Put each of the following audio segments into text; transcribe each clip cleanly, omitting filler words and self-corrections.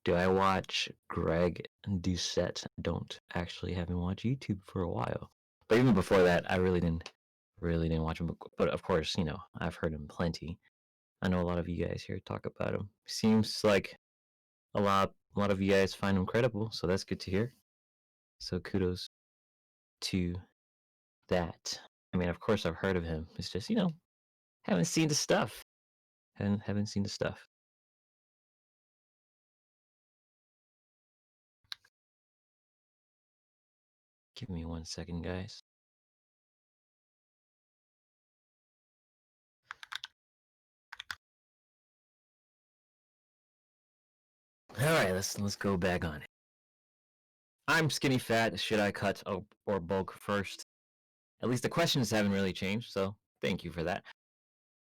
Do I watch Greg Doucette? Don't actually haven't watched YouTube for a while. But even before that, I really didn't watch him. But of course, I've heard him plenty. I know a lot of you guys here talk about him. Seems like a lot of you guys find him credible, so that's good to hear. So kudos to that. I mean, of course I've heard of him. It's just, haven't seen the stuff. Haven't seen the stuff. Give me 1 second, guys. All right, let's go back on it. I'm skinny fat. Should I cut or bulk first? At least the questions haven't really changed, so thank you for that.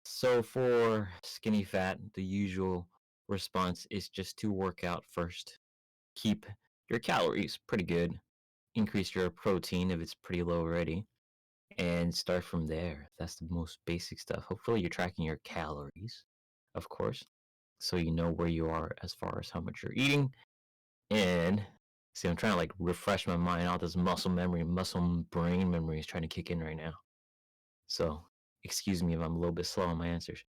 So for skinny fat, the usual response is just to work out first. Keep your calories pretty good. Increase your protein if it's pretty low already. And start from there. That's the most basic stuff. Hopefully you're tracking your calories, of course, so you know where you are as far as how much you're eating. And see, I'm trying to like refresh my mind. All this muscle memory, muscle brain memory is trying to kick in right now. So excuse me if I'm a little bit slow on my answers.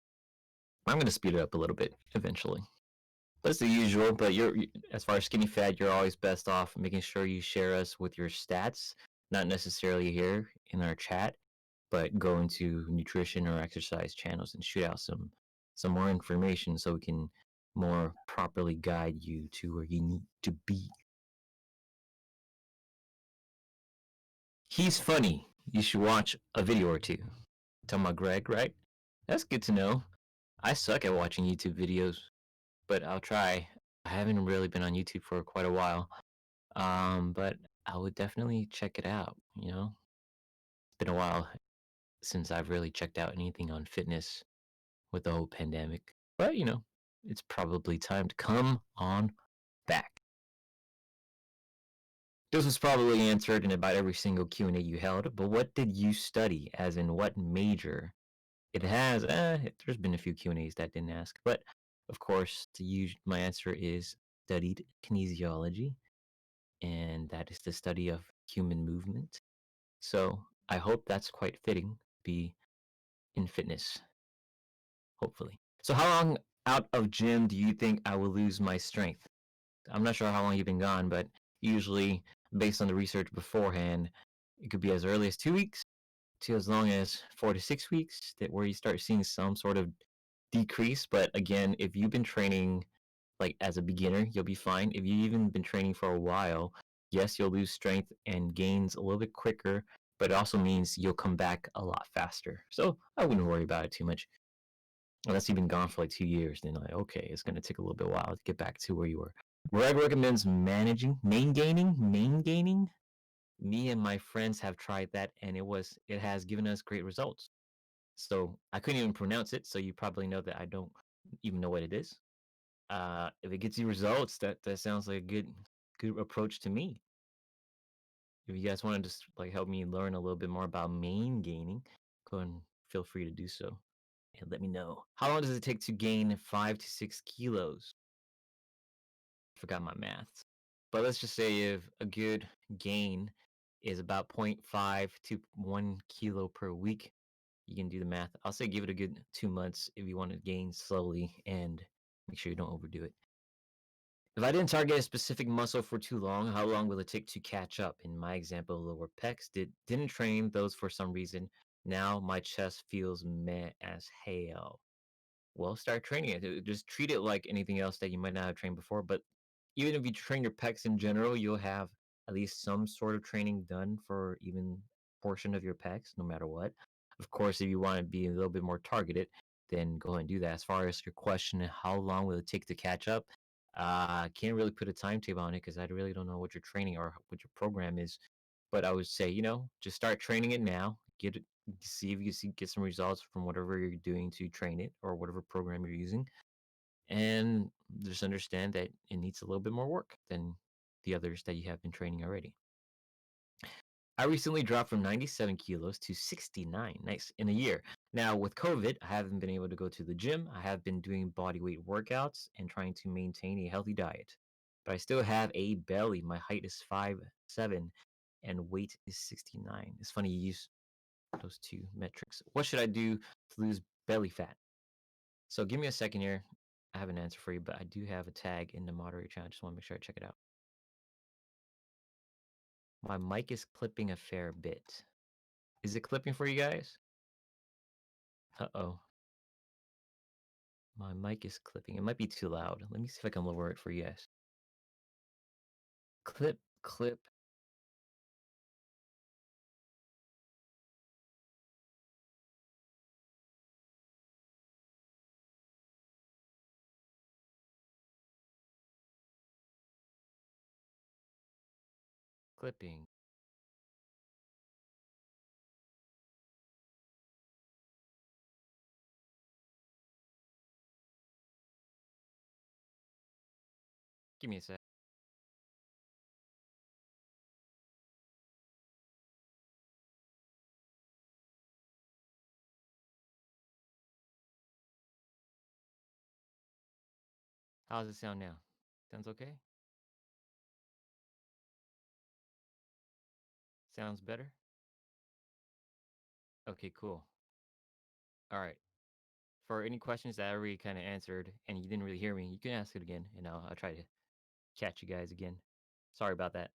I'm going to speed it up a little bit eventually. That's the usual, but as far as skinny fat, you're always best off making sure you share us with your stats, not necessarily here in our chat, but go into nutrition or exercise channels and shoot out some more information so we can more properly guide you to where you need to be. He's funny. You should watch a video or two. Talking about Greg, right? That's good to know. I suck at watching YouTube videos, but I'll try. I haven't really been on YouTube for quite a while. But I would definitely check it out, It's been a while since I've really checked out anything on fitness with the whole pandemic. But, it's probably time to come on back. This was probably answered in about every single Q&A you held, but what did you study, as in what major? It has, there's been a few Q&As that didn't ask, but of course, my answer is studied kinesiology, and that is the study of human movement. So I hope that's quite fitting, be in fitness, hopefully. So how long out of gym do you think I will lose my strength? I'm not sure how long you've been gone, but usually based on the research beforehand, it could be as early as 2 weeks to as long as 4 to 6 weeks where you start seeing some sort of decrease. But again, if you've been training like as a beginner, you'll be fine. If you've even been training for a while, yes, you'll lose strength and gains a little bit quicker, but it also means you'll come back a lot faster. So I wouldn't worry about it too much. Unless you've been gone for like 2 years, then like, okay, it's going to take a little bit while to get back to where you were. Greg recommends main gaining. Me and my friends have tried that, and it has given us great results. So I couldn't even pronounce it, so you probably know that I don't even know what it is. If it gets you results, that sounds like a good approach to me. If you guys want to just like help me learn a little bit more about main gaining, go and feel free to do so. And let me know. How long does it take to gain 5 to 6 kilos? Forgot my math. But let's just say if a good gain is about 0.5 to 1 kilo per week, you can do the math. I'll say give it a good 2 months if you want to gain slowly and make sure you don't overdo it. If I didn't target a specific muscle for too long, how long will it take to catch up? In my example, lower pecs didn't train those for some reason. Now my chest feels meh as hell. Well, start training it. Just treat it like anything else that you might not have trained before. But even if you train your pecs in general, you'll have at least some sort of training done for even portion of your pecs, no matter what. Of course, if you want to be a little bit more targeted, then go ahead and do that. As far as your question, how long will it take to catch up? I can't really put a timetable on it because I really don't know what your training or what your program is. But I would say, just start training it now. See if you can get some results from whatever you're doing to train it or whatever program you're using, and just understand that it needs a little bit more work than the others that you have been training already. I recently dropped from 97 kilos to 69, nice, in a year. Now, with COVID, I haven't been able to go to the gym. I have been doing body weight workouts and trying to maintain a healthy diet. but I still have a belly. My height is 5'7" and weight is 69. It's funny you use those two metrics. What should I do to lose belly fat? So give me a second here. I have an answer for you, but I do have a tag in the moderator channel. I just want to make sure I check it out. My mic is clipping a fair bit. Is it clipping for you guys? Uh-oh. My mic is clipping. It might be too loud. Let me see if I can lower it for you guys. Clip, clip. Clipping. Give me a sec. How does it sound now? Sounds okay? Sounds better? Okay, cool. All right. For any questions that I already kind of answered and you didn't really hear me, you can ask it again and I'll try to catch you guys again. Sorry about that.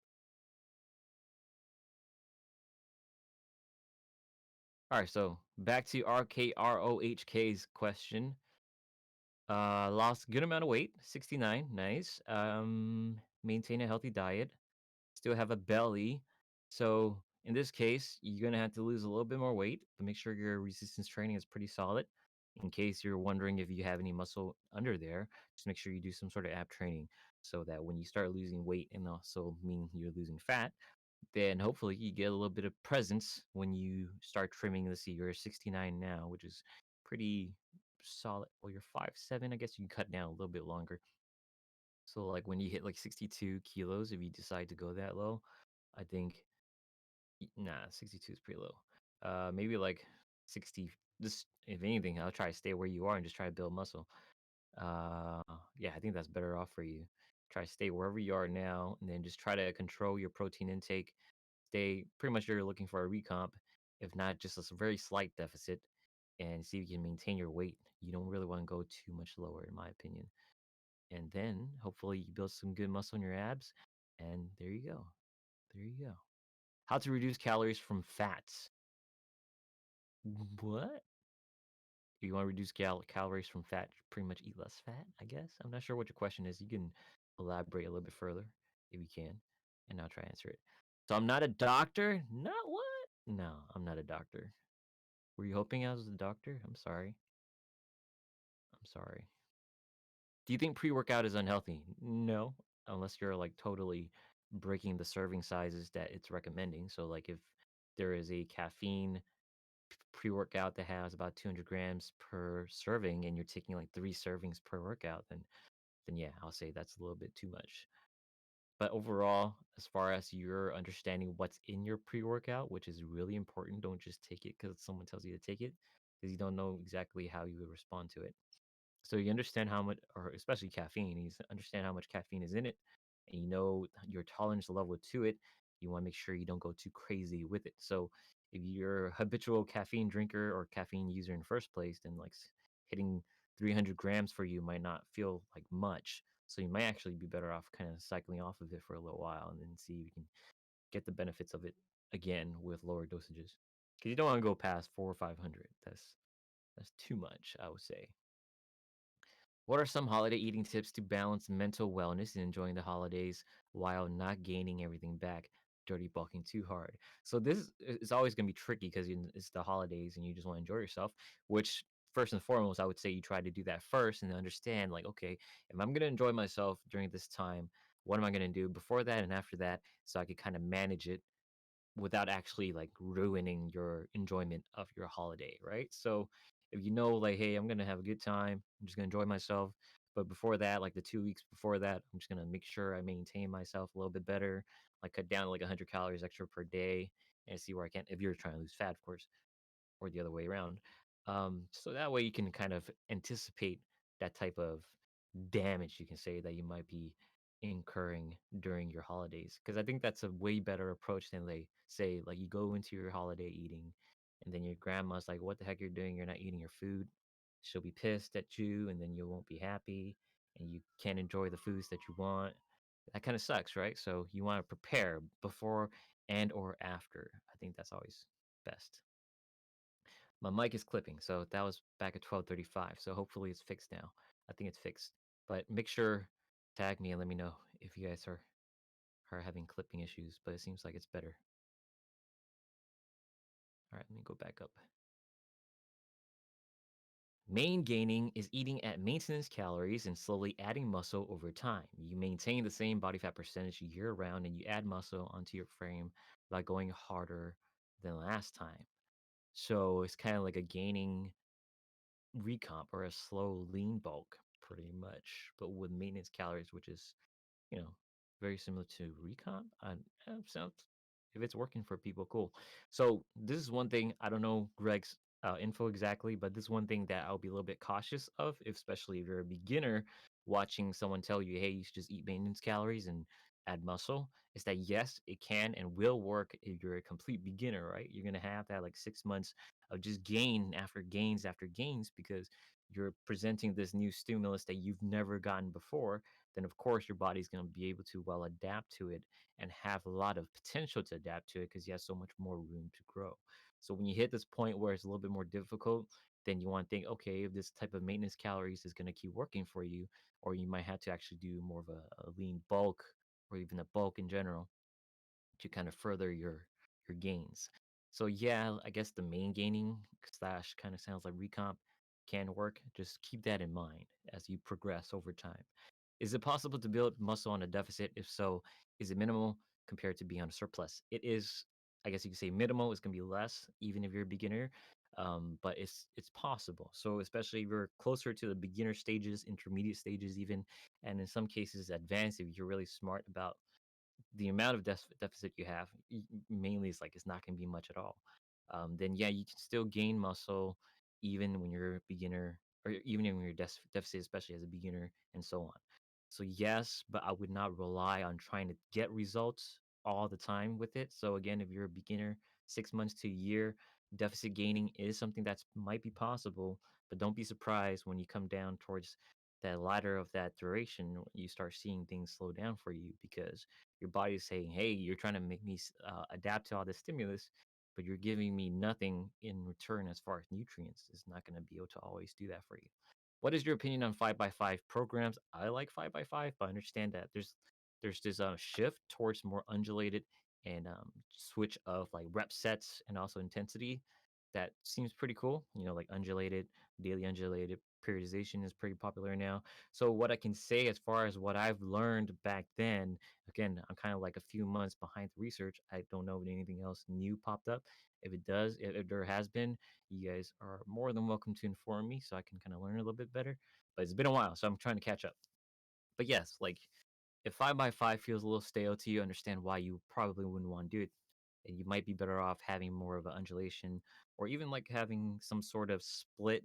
All right, so back to RKROHK's question. Lost good amount of weight, 69, nice. Maintain a healthy diet, still have a belly. So in this case, you're gonna have to lose a little bit more weight, but make sure your resistance training is pretty solid. In case you're wondering if you have any muscle under there, just make sure you do some sort of ab training so that when you start losing weight and also mean you're losing fat, then hopefully you get a little bit of presence when you start trimming. Let's see, you're 69 now, which is pretty solid. Well, you're 5'7". I guess you can cut down a little bit longer. So like when you hit like 62 kilos, if you decide to go that low, I think nah, 62 is pretty low. Maybe like 60. Just if anything, I'll try to stay where you are and just try to build muscle. Uh, yeah, I think that's better off for you. Try to stay wherever you are now, and then just try to control your protein intake. Stay pretty much you're looking for a recomp, if not just a very slight deficit, and see if you can maintain your weight. You don't really want to go too much lower, in my opinion. And then hopefully you build some good muscle in your abs, and there you go. There you go. How to reduce calories from fats. What? If you want to reduce calories from fat, pretty much eat less fat, I guess. I'm not sure what your question is. You can elaborate a little bit further if you can, and I'll try to answer it. So I'm not a doctor? Not what? No, I'm not a doctor. Were you hoping I was a doctor? I'm sorry. I'm sorry. Do you think pre-workout is unhealthy? No, unless you're like totally breaking the serving sizes that it's recommending. So like if there is a caffeine pre-workout that has about 200 grams per serving and you're taking like 3 servings per workout, then yeah, I'll say that's a little bit too much. But overall, as far as you're understanding what's in your pre-workout, which is really important, don't just take it because someone tells you to take it, because you don't know exactly how you would respond to it. So you understand how much, or especially caffeine, you understand how much caffeine is in it, and you know your tolerance level to it. You want to make sure you don't go too crazy with it. So if you're a habitual caffeine drinker or caffeine user in the first place, then like hitting 300 grams for you might not feel like much. So you might actually be better off kind of cycling off of it for a little while and then see if you can get the benefits of it again with lower dosages. Because you don't want to go past 400 or 500. That's too much, I would say. What are some holiday eating tips to balance mental wellness and enjoying the holidays while not gaining everything back? Dirty bulking too hard. So this is always going to be tricky because it's the holidays and you just want to enjoy yourself. Which first and foremost, I would say you try to do that first and understand like, okay, if I'm going to enjoy myself during this time, what am I going to do before that and after that, so I could kind of manage it without actually like ruining your enjoyment of your holiday, right? So if you know like, hey, I'm gonna have a good time, I'm just gonna enjoy myself. But before that, like the 2 weeks before that, I'm just gonna make sure I maintain myself a little bit better, like cut down like 100 calories extra per day and see where I can. If you're trying to lose fat, of course, or the other way around. So that way you can kind of anticipate that type of damage you can say that you might be incurring during your holidays. Because I think that's a way better approach than they say, like, you go into your holiday eating, and then your grandma's like, "What the heck you're doing? You're not eating your food." She'll be pissed at you, and then you won't be happy, and you can't enjoy the foods that you want. That kinda sucks, right? So you wanna prepare before and or after. I think that's always best. My mic is clipping, so that was back at 12:35, so hopefully it's fixed now. I think it's fixed, but make sure tag me and let me know if you guys are having clipping issues, but it seems like it's better. Alright, let me go back up. Main gaining is eating at maintenance calories and slowly adding muscle over time. You maintain the same body fat percentage year round and you add muscle onto your frame by going harder than last time. So it's kind of like a gaining recomp or a slow lean bulk, pretty much, but with maintenance calories, which is, very similar to recomp. Sounds if it's working for people, cool. So this is one thing I don't know Greg's info exactly, but this is one thing that I'll be a little bit cautious of, especially if you're a beginner watching someone tell you, "Hey, you should just eat maintenance calories and add muscle." Is that yes, it can and will work if you're a complete beginner, right? You're gonna have that like 6 months of just gain after gains after gains because you're presenting this new stimulus that you've never gotten before. Then of course your body's going to be able to well adapt to it and have a lot of potential to adapt to it because you have so much more room to grow. So when you hit this point where it's a little bit more difficult, then you want to think, okay, if this type of maintenance calories is going to keep working for you, or you might have to actually do more of a lean bulk or even a bulk in general to kind of further your gains. So yeah, I guess the main gaining slash kind of sounds like recomp can work. Just keep that in mind as you progress over time. Is it possible to build muscle on a deficit? If so, is it minimal compared to being on a surplus? It is, I guess you could say minimal. It's gonna be less, even if you're a beginner. But it's possible. So especially if you're closer to the beginner stages, intermediate stages, even, and in some cases advanced, if you're really smart about the amount of deficit you have mainly is like it's not going to be much at all. Then yeah, you can still gain muscle even when you're a beginner, or even when you're deficit, especially as a beginner, and so on. So yes, but I would not rely on trying to get results all the time with it. So again, if you're a beginner, 6 months to a year, deficit gaining is something that's might be possible. But don't be surprised when you come down towards that ladder of that duration, you start seeing things slow down for you because your body is saying, "Hey, you're trying to make me adapt to all this stimulus, but you're giving me nothing in return as far as nutrients. It's not going to be able to always do that for you." What is your opinion on 5x5 programs? I like 5x5, but I understand that there's this shift towards more undulated and switch of like rep sets and also intensity that seems pretty cool. Like undulated, daily undulated periodization is pretty popular now. So what I can say as far as what I've learned back then, again, I'm kind of like a few months behind the research. I don't know if anything else new popped up. If it does, if there has been, you guys are more than welcome to inform me so I can kind of learn a little bit better. But it's been a while, so I'm trying to catch up. But yes, like if 5x5 feels a little stale to you, understand why you probably wouldn't want to do it. And you might be better off having more of an undulation or even like having some sort of split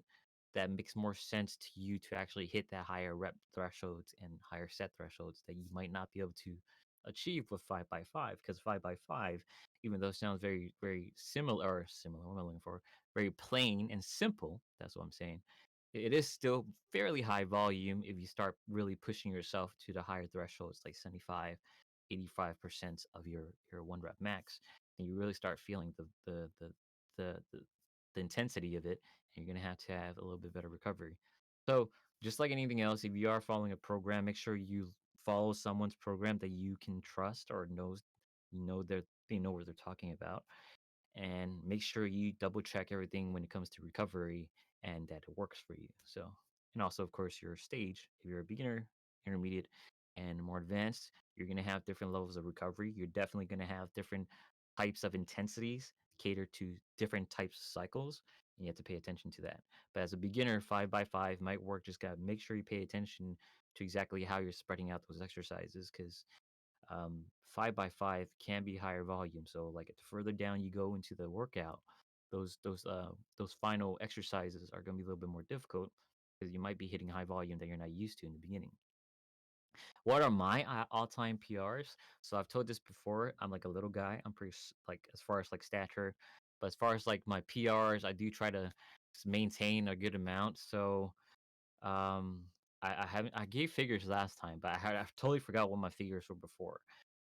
that makes more sense to you to actually hit that higher rep thresholds and higher set thresholds that you might not be able to achieve with 5x5 because 5x5, even though it sounds very, very similar, what am I looking for? Very plain and simple. That's what I'm saying. It is still fairly high volume if you start really pushing yourself to the higher thresholds, like 75, 85% of your one rep max, and you really start feeling the intensity of it, and you're gonna have to have a little bit better recovery. So just like anything else, if you are following a program, make sure you follow someone's program that you can trust or knows they know what they're talking about, and make sure you double check everything when it comes to recovery and that it works for you. So, and also, of course, your stage. If you're a beginner, intermediate, and more advanced, you're going to have different levels of recovery. You're definitely going to have different types of intensities cater to different types of cycles. And you have to pay attention to that. But as a beginner, 5x5 might work. Just got to make sure you pay attention to exactly how you're spreading out those exercises because 5x5 can be higher volume. So like the further down you go into the workout, those final exercises are going to be a little bit more difficult because you might be hitting high volume that you're not used to in the beginning. What are my all-time PRs? So I've told this before. I'm like a little guy. I'm pretty like as far as like stature, but as far as like my PRs, I do try to maintain a good amount. So I haven't I gave figures last time, but I totally forgot what my figures were before.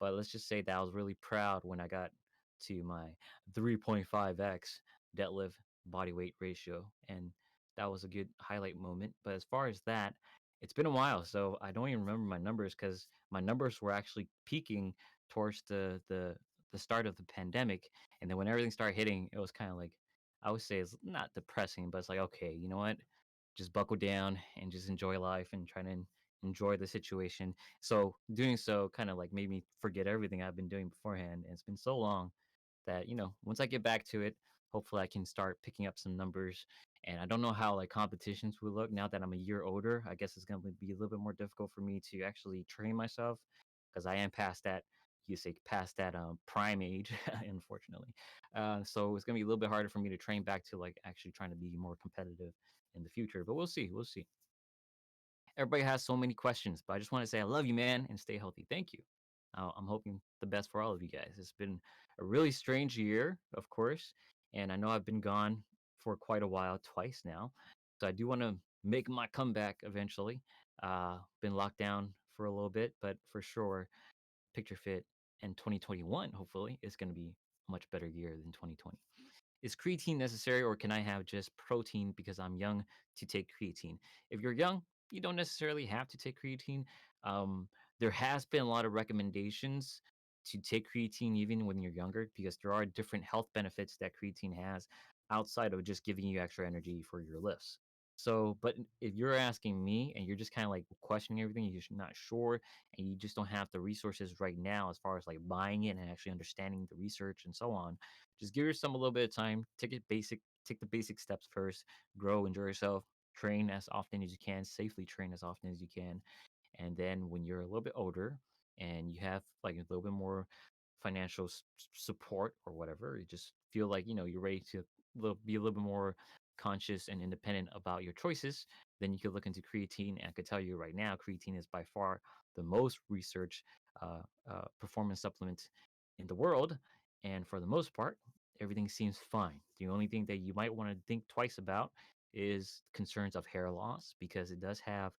But let's just say that I was really proud when I got to my 3.5x deadlift body weight ratio, and that was a good highlight moment. But as far as that, it's been a while, so I don't even remember my numbers because my numbers were actually peaking towards the start of the pandemic, and then when everything started hitting, it was kind of like I would say it's not depressing, but it's like okay, you know what? Just buckle down and just enjoy life and try to enjoy the situation. So doing so kind of like made me forget everything I've been doing beforehand. And it's been so long that, once I get back to it, hopefully I can start picking up some numbers. And I don't know how like competitions will look now that I'm a year older. I guess it's going to be a little bit more difficult for me to actually train myself because I am past that. You say past that prime age, unfortunately. So it's gonna be a little bit harder for me to train back to like actually trying to be more competitive in the future. But we'll see. We'll see. Everybody has so many questions, but I just want to say I love you, man, and stay healthy. Thank you. I'm hoping the best for all of you guys. It's been a really strange year, of course, and I know I've been gone for quite a while, twice now. So I do want to make my comeback eventually. Been locked down for a little bit, but for sure, Picturefit and 2021 hopefully is going to be a much better year than 2020. Is creatine necessary or can I have just protein because I'm young to take creatine? If you're young, you don't necessarily have to take creatine. Um, there has been a lot of recommendations to take creatine even when you're younger because there are different health benefits that creatine has outside of just giving you extra energy for your lifts. So, but if you're asking me and you're just kind of like questioning everything, you're just not sure, and you just don't have the resources right now as far as like buying it and actually understanding the research and so on, just give yourself a little bit of time. Take the basic steps first. Grow, enjoy yourself, train as often as you can, safely train as often as you can. And then when you're a little bit older and you have like a little bit more financial support or whatever, you just feel like you're ready to be a little bit more conscious and independent about your choices. Then you could look into creatine. And I could tell you right now, creatine is by far the most researched performance supplement in the world, and for the most part, everything seems fine. The only thing that you might want to think twice about is concerns of hair loss because it does have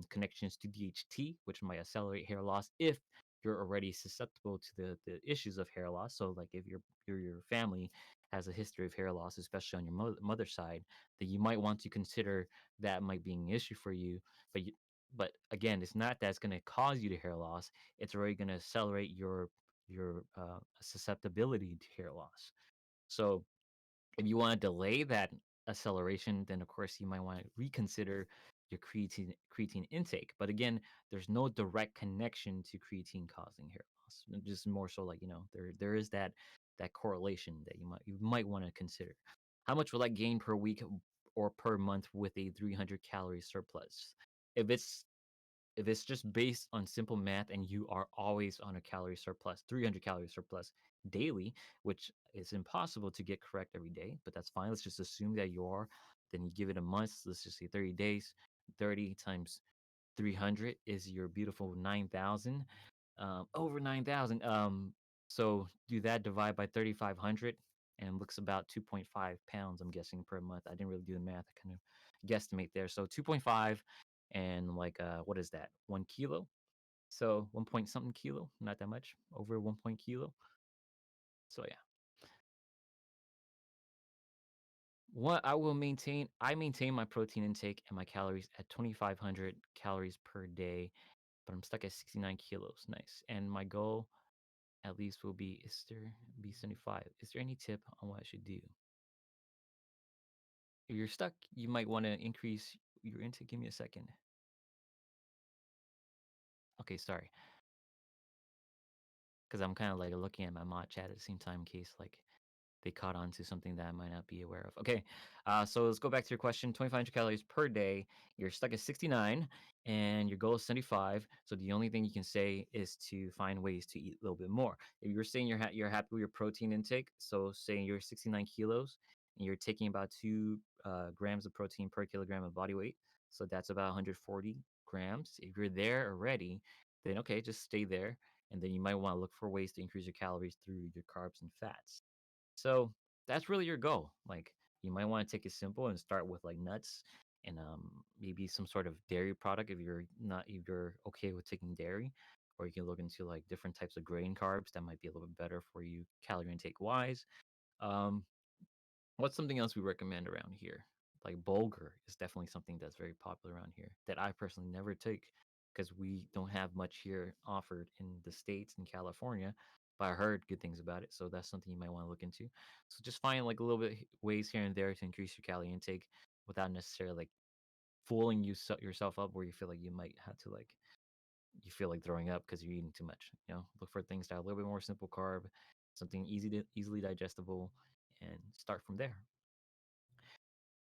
connections to DHT, which might accelerate hair loss if you're already susceptible to the issues of hair loss. So, like if your family has a history of hair loss, especially on your mother's side, then you might want to consider that might be an issue for you. But again, it's not that's going to cause you to hair loss. It's already going to accelerate your susceptibility to hair loss. So if you want to delay that acceleration, then of course you might want to reconsider your creatine intake. But again, there's no direct connection to creatine causing hair loss. Just more so like there is that correlation that you might want to consider. How much will I gain per week or per month with a 300 calorie surplus? If it's if it's just based on simple math and you are always on a calorie surplus, 300 calorie surplus daily, which is impossible to get correct every day, but that's fine. Let's just assume that you are. Then you give it a month. Let's just say 30 days. 30 times 300 is your beautiful 9,000. Over 9,000. So do that divide by 3,500 and it looks about 2.5 pounds, I'm guessing, per month. I didn't really do the math. I kind of guesstimate there. So 2.5 and like what is that? 1 kilo. So 1 point something kilo, not that much, over 1 kilo. So yeah, what I maintain my protein intake and my calories at 2,500 calories per day, but I'm stuck at 69 kilos. Nice. And my goal at least will be 75. Is there any tip on what I should do? If you're stuck, you might want to increase your intake. Give me a second. Okay, sorry, because I'm kind of like looking at my mod chat at the same time in case like they caught on to something that I might not be aware of. Okay, so let's go back to your question. 2,500 calories per day. You're stuck at 69, and your goal is 75. So the only thing you can say is to find ways to eat a little bit more. If you're saying you're happy with your protein intake, so saying you're 69 kilos and you're taking about 2 grams of protein per kilogram of body weight, so that's about 140. grams. If you're there already, then okay, just stay there. And then you might want to look for ways to increase your calories through your carbs and fats. So that's really your goal. Like you might want to take it simple and start with like nuts and maybe some sort of dairy product if you're okay with taking dairy, or you can look into like different types of grain carbs that might be a little bit better for you calorie intake wise. Um, what's something else we recommend around here? Like bulgur is definitely something that's very popular around here that I personally never take because we don't have much here offered in the States and California. But I heard good things about it, so that's something you might want to look into. So just find like a little bit ways here and there to increase your calorie intake without necessarily like fooling yourself up where you feel like you might have to like you feel like throwing up because you're eating too much. Look for things that are a little bit more simple carb, something easily digestible, and start from there.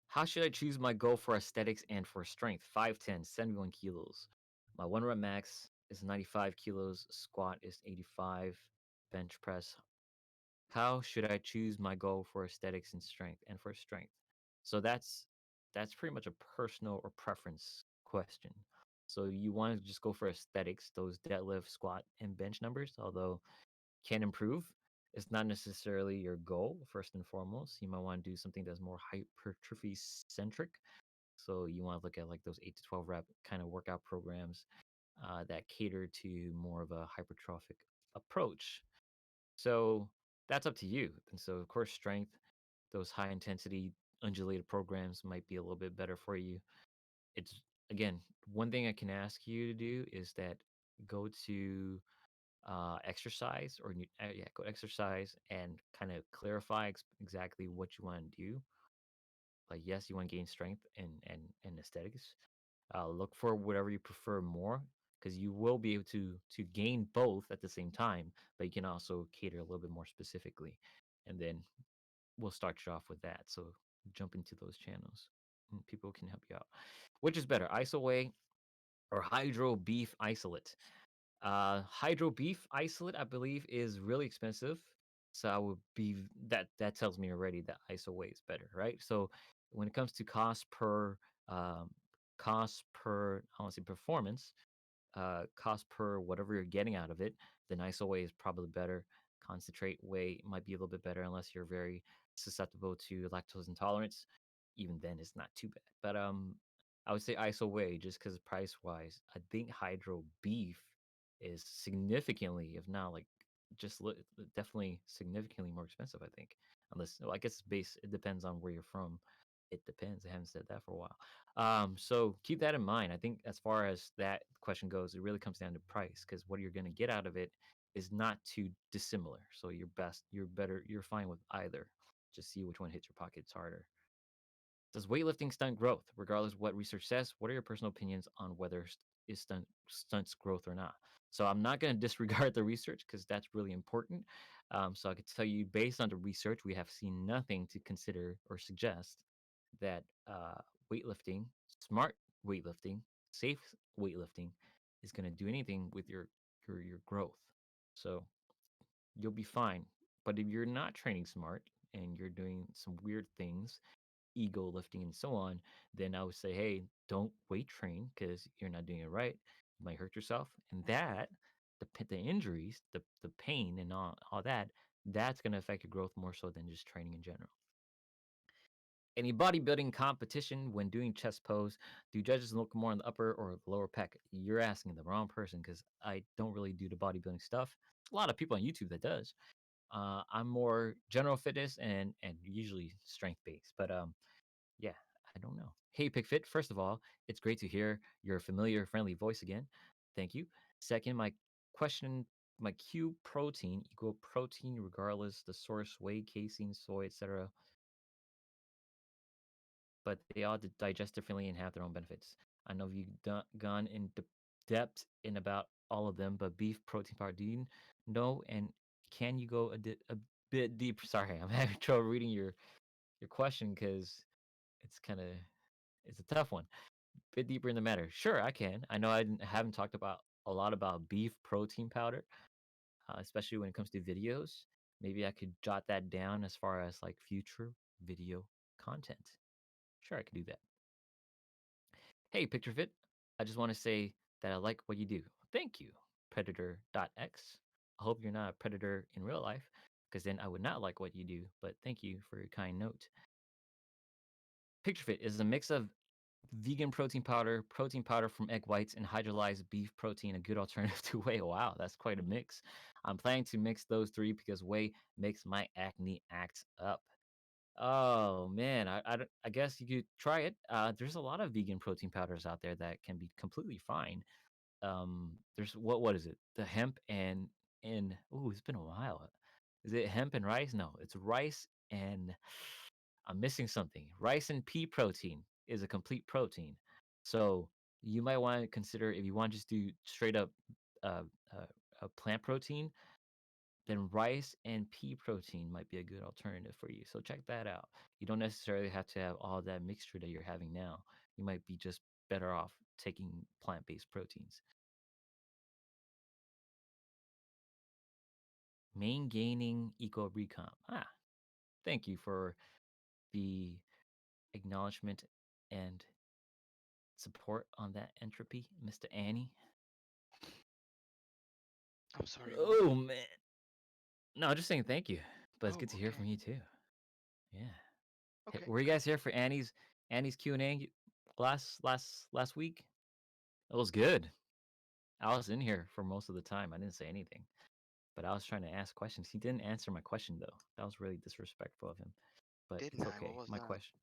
How should I choose my goal for aesthetics and for strength? 5'10, 71 kilos. My one rep max is 95 kilos, squat is 85, bench press. How should I choose my goal for aesthetics and strength and for strength? So that's pretty much a personal or preference question. So you want to just go for aesthetics, those deadlift, squat, and bench numbers, although can improve. It's not necessarily your goal, first and foremost. You might want to do something that's more hypertrophy centric. So you want to look at like those 8 to 12 rep kind of workout programs that cater to more of a hypertrophic approach. So that's up to you. And so, of course, strength, those high intensity undulated programs might be a little bit better for you. It's again, one thing I can ask you to do is that go to exercise or yeah, go exercise and kind of clarify exactly what you want to do. Like, yes, you want to gain strength and aesthetics. Look for whatever you prefer more because you will be able to gain both at the same time, but you can also cater a little bit more specifically. And then we'll start you off with that. So jump into those channels and people can help you out. Which is better, iso whey or hydro beef isolate? Hydro beef isolate, I believe, is really expensive. So I would be that tells me already that iso whey is better, right? So when it comes to um, I want to say performance, cost per whatever you're getting out of it, then iso whey is probably better. Concentrate whey might be a little bit better unless you're very susceptible to lactose intolerance. Even then, it's not too bad. But I would say iso whey just because price wise. I think hydro beef is significantly, if not like definitely significantly more expensive. I think, unless well, I guess base it depends on where you're from. It depends. I haven't said that for a while. So keep that in mind. I think as far as that question goes, it really comes down to price because what you're going to get out of it is not too dissimilar. So you're fine with either. Just see which one hits your pockets harder. Does weightlifting stunt growth? Regardless of what research says, what are your personal opinions on whether it stunts growth or not? So I'm not going to disregard the research because that's really important. So I could tell you, based on the research, we have seen nothing to consider or suggest that weightlifting, smart weightlifting, safe weightlifting, is going to do anything with your growth. So you'll be fine. But if you're not training smart and you're doing some weird things ego lifting and so on, then I would say, hey, don't weight train because you're not doing it right. You might hurt yourself, and that the injuries, the pain, and all that, that's going to affect your growth more so than just training in general. Any bodybuilding competition when doing chest pose, do judges look more on the upper or the lower pec? You're asking the wrong person because I don't really do the bodybuilding stuff. A lot of people on YouTube that does. I'm more general fitness and usually strength based, but yeah, I don't know. Hey, PickFit. First of all, it's great to hear your familiar, friendly voice again. Thank you. Second, question, my Q protein equal protein regardless the source, whey, casein, soy, etc. But they all digest differently and have their own benefits. I know you've gone in depth in about all of them, but beef protein powder, do you know? And can you go a bit deeper? Sorry, I'm having trouble reading your question because it's kind of it's a tough one. Bit deeper in the matter. Sure, I can. I know haven't talked about a lot about beef protein powder, especially when it comes to videos. Maybe I could jot that down as far as like future video content. Sure, I could do that. Hey, Picturefit. I just want to say that I like what you do. Thank you, Predator.x. I hope you're not a predator in real life, because then I would not like what you do. But thank you for your kind note. Picturefit is a mix of vegan protein powder from egg whites, and hydrolyzed beef protein, a good alternative to whey. Wow, that's quite a mix. I'm planning to mix those three because whey makes my acne act up. Oh man, I guess you could try it. There's a lot of vegan protein powders out there that can be completely fine. There's what is it? The hemp and oh, it's been a while. Is it hemp and rice? No, it's rice and I'm missing something. Rice and pea protein is a complete protein. So you might want to consider if you want to just do straight up uh, uh, plant protein, then rice and pea protein might be a good alternative for you. So check that out. You don't necessarily have to have all that mixture that you're having now. You might be just better off taking plant-based proteins. Main gaining eco recomp. Thank you for the acknowledgement and support on that entropy, Mr. Annie. I'm sorry, what? Oh man. No, just saying thank you. But it's Oh, good to hear okay. from you too. Yeah. Hey, Okay, were you great. guys here for Annie's Q&A last week? It was good. I was in here for most of the time. I didn't say anything, but I was trying to ask questions. He didn't answer my question though. That was really disrespectful of him. But Didn't it's I? What okay. was My that? question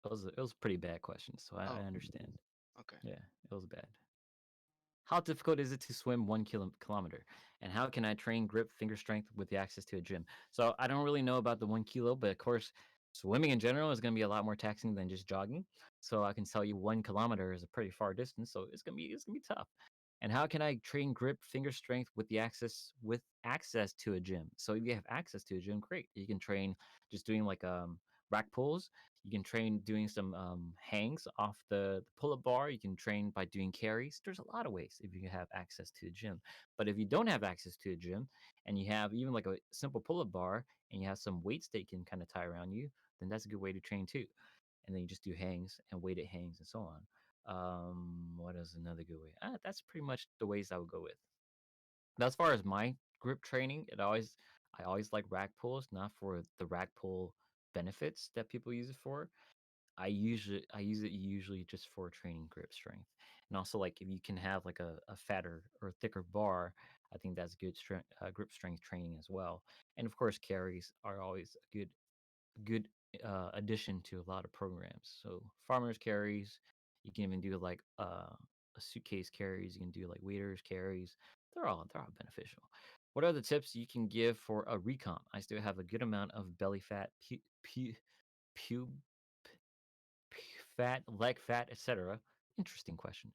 it was a pretty bad question, so I Oh, understand. okay. Yeah, it was bad. How difficult is it to swim 1 kilometer? And how can I train grip finger strength with the access to a gym? So I don't really know about the 1 kilo, but of course, swimming in general is going to be a lot more taxing than just jogging. So I can tell you 1 kilometer is a pretty far distance. So it's gonna be tough. And how can I train grip finger strength with access to a gym? So if you have access to a gym, great. You can train just doing like rack pulls. You can train doing some hangs off the pull-up bar. You can train by doing carries. There's a lot of ways if you have access to a gym. But if you don't have access to a gym and you have even like a simple pull-up bar and you have some weights that you can kind of tie around you, then that's a good way to train too. And then you just do hangs and weighted hangs and so on. What is another good way? That's pretty much the ways I would go with. But as far as my grip training, I always like rack pulls, not for the rack pull benefits that people use it for. I use it usually just for training grip strength. And also like if you can have like a fatter or thicker bar, I think that's good strength grip strength training as well. And of course carries are always a good addition to a lot of programs. So farmers carries, you can even do like a suitcase carries, you can do like waiters carries. They're all beneficial. What are the tips you can give for a recomp? I still have a good amount of belly fat, pube fat, leg fat, etc. Interesting question.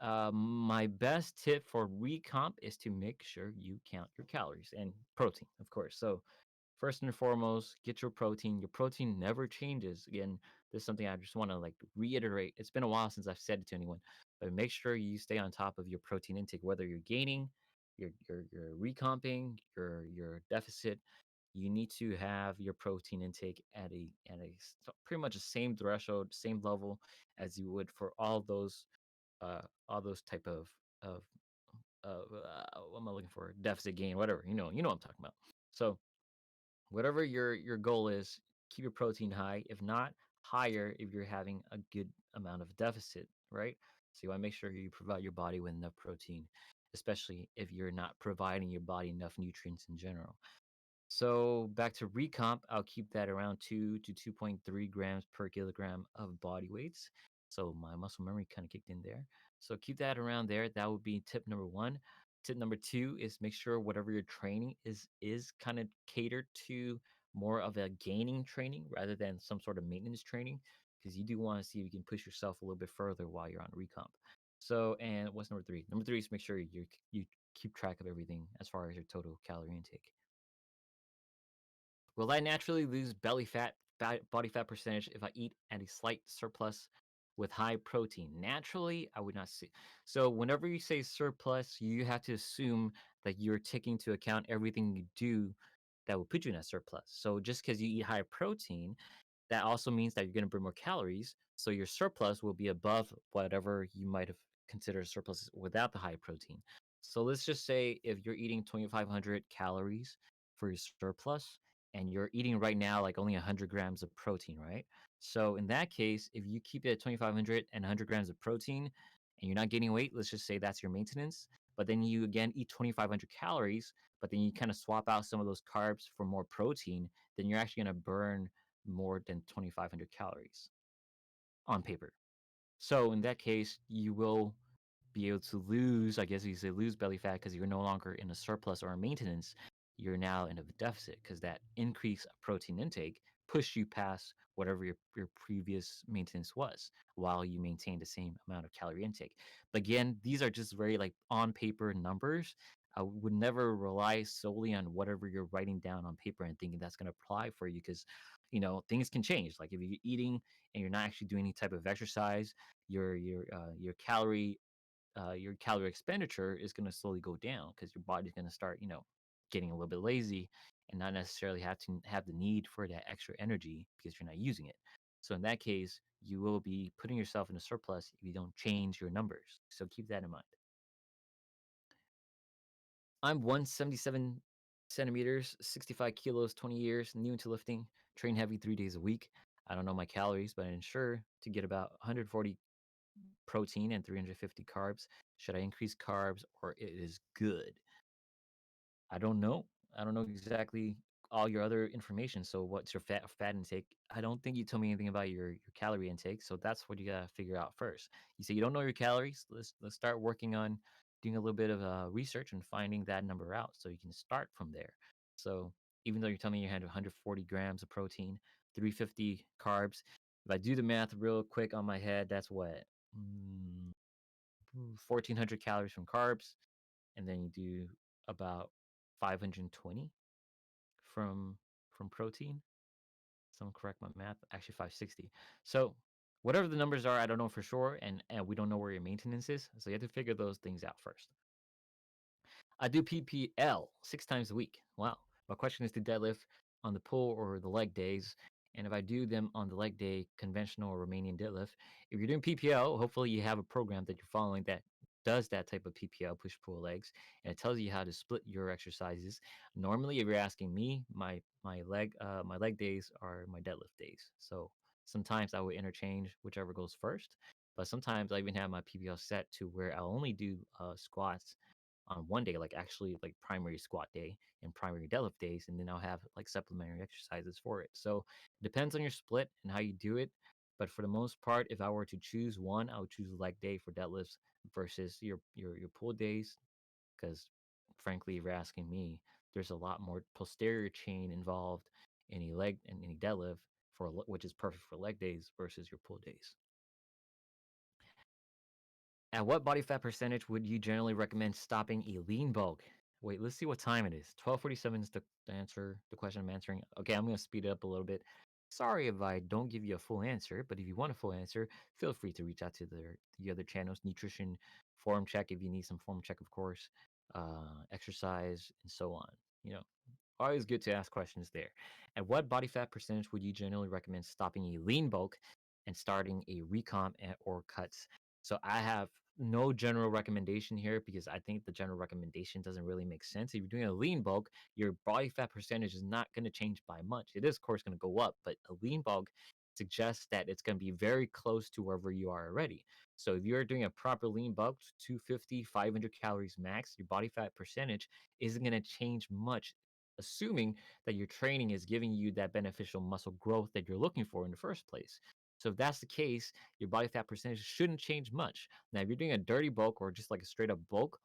My best tip for recomp is to make sure you count your calories and protein, of course. So first and foremost, get your protein. Your protein never changes. Again, this is something I just want to like reiterate. It's been a while since I've said it to anyone, but make sure you stay on top of your protein intake, whether you're gaining, you're recomping, your deficit. You need to have your protein intake at pretty much the same threshold, same level as you would for all those type of what am I looking for? Deficit gain, whatever. You know what I'm talking about. So whatever your goal is, keep your protein high. If not, higher if you're having a good amount of deficit, right? So you want to make sure you provide your body with enough protein, especially if you're not providing your body enough nutrients in general. So back to recomp, I'll keep that around 2 to 2.3 grams per kilogram of body weights. So my muscle memory kind of kicked in there. So keep that around there. That would be tip number one. Tip number two is make sure whatever you're training is kind of catered to more of a gaining training rather than some sort of maintenance training, because you do want to see if you can push yourself a little bit further while you're on recomp. So, and what's number three? Number three is make sure you keep track of everything as far as your total calorie intake. Will I naturally lose belly fat, body fat percentage if I eat at a slight surplus with high protein? Naturally, I would not see. So, whenever you say surplus, you have to assume that you're taking into account everything you do that will put you in a surplus. So, just because you eat high protein, that also means that you're going to burn more calories. So, your surplus will be above whatever you might have considered a surplus without the high protein. So let's just say if you're eating 2,500 calories for your surplus and you're eating right now like only 100 grams of protein, right? So in that case, if you keep it at 2,500 and 100 grams of protein and you're not gaining weight, let's just say that's your maintenance. But then you again eat 2,500 calories, but then you kind of swap out some of those carbs for more protein, then you're actually going to burn more than 2,500 calories on paper. So in that case, you will be able to lose, I guess you say lose belly fat because you're no longer in a surplus or a maintenance. You're now in a deficit because that increase of protein intake pushed you past whatever your previous maintenance was while you maintain the same amount of calorie intake. But again, these are just very like on paper numbers. I would never rely solely on whatever you're writing down on paper and thinking that's going to apply for you because things can change. Like if you're eating and you're not actually doing any type of exercise, your calorie expenditure is going to slowly go down because your body's going to start, getting a little bit lazy and not necessarily have to have the need for that extra energy because you're not using it. So in that case, you will be putting yourself in a surplus if you don't change your numbers. So keep that in mind. I'm 177 centimeters, 65 kilos, 20 years, new into lifting, train heavy 3 days a week. I don't know my calories, but I ensure to get about 140 protein and 350 carbs. Should I increase carbs or it is good? I don't know. I don't know exactly all your other information. So what's your fat intake? I don't think you told me anything about your calorie intake. So that's what you gotta figure out first. You say you don't know your calories. Let's start working on doing a little bit of research and finding that number out so you can start from there. So even though you're telling me you had 140 grams of protein, 350 carbs, if I do the math real quick on my head, that's what 1,400 calories from carbs, and then you do about 520 from from protein. Someone correct my math. Actually, 560. So whatever the numbers are, I don't know for sure, and we don't know where your maintenance is. So you have to figure those things out first. I do PPL 6 times a week. Wow. My question is to deadlift on the pull or the leg days. And if I do them on the leg day, conventional or Romanian deadlift, if you're doing PPL, hopefully you have a program that you're following that does that type of PPL, push pull legs, and it tells you how to split your exercises. Normally, if you're asking me, my leg days are my deadlift days. So sometimes I would interchange whichever goes first, but sometimes I even have my PPL set to where I'll only do squats on one day, like actually like primary squat day and primary deadlift days, and then I'll have like supplementary exercises for it. So it depends on your split and how you do it. But for the most part, if I were to choose one, I would choose leg day for deadlifts versus your pull days, because frankly, if you're asking me, there's a lot more posterior chain involved in a leg and any deadlift which is perfect for leg days versus your pull days. At what body fat percentage would you generally recommend stopping a lean bulk? Wait, let's see what time it is. 12:47 is the answer, the question I'm answering. Okay, I'm going to speed it up a little bit. Sorry if I don't give you a full answer, but if you want a full answer, feel free to reach out to the other channels, nutrition, form check if you need some form check, of course, exercise, and so on. You know, always good to ask questions there. At what body fat percentage would you generally recommend stopping a lean bulk and starting a recomp or cuts? So I have no general recommendation here because I think the general recommendation doesn't really make sense. If you're doing a lean bulk, your body fat percentage is not going to change by much. It is, of course, going to go up, but a lean bulk suggests that it's going to be very close to wherever you are already. So if you're doing a proper lean bulk, 250, 500 calories max, your body fat percentage isn't going to change much, assuming that your training is giving you that beneficial muscle growth that you're looking for in the first place. So if that's the case, your body fat percentage shouldn't change much. Now, if you're doing a dirty bulk or just like a straight up bulk,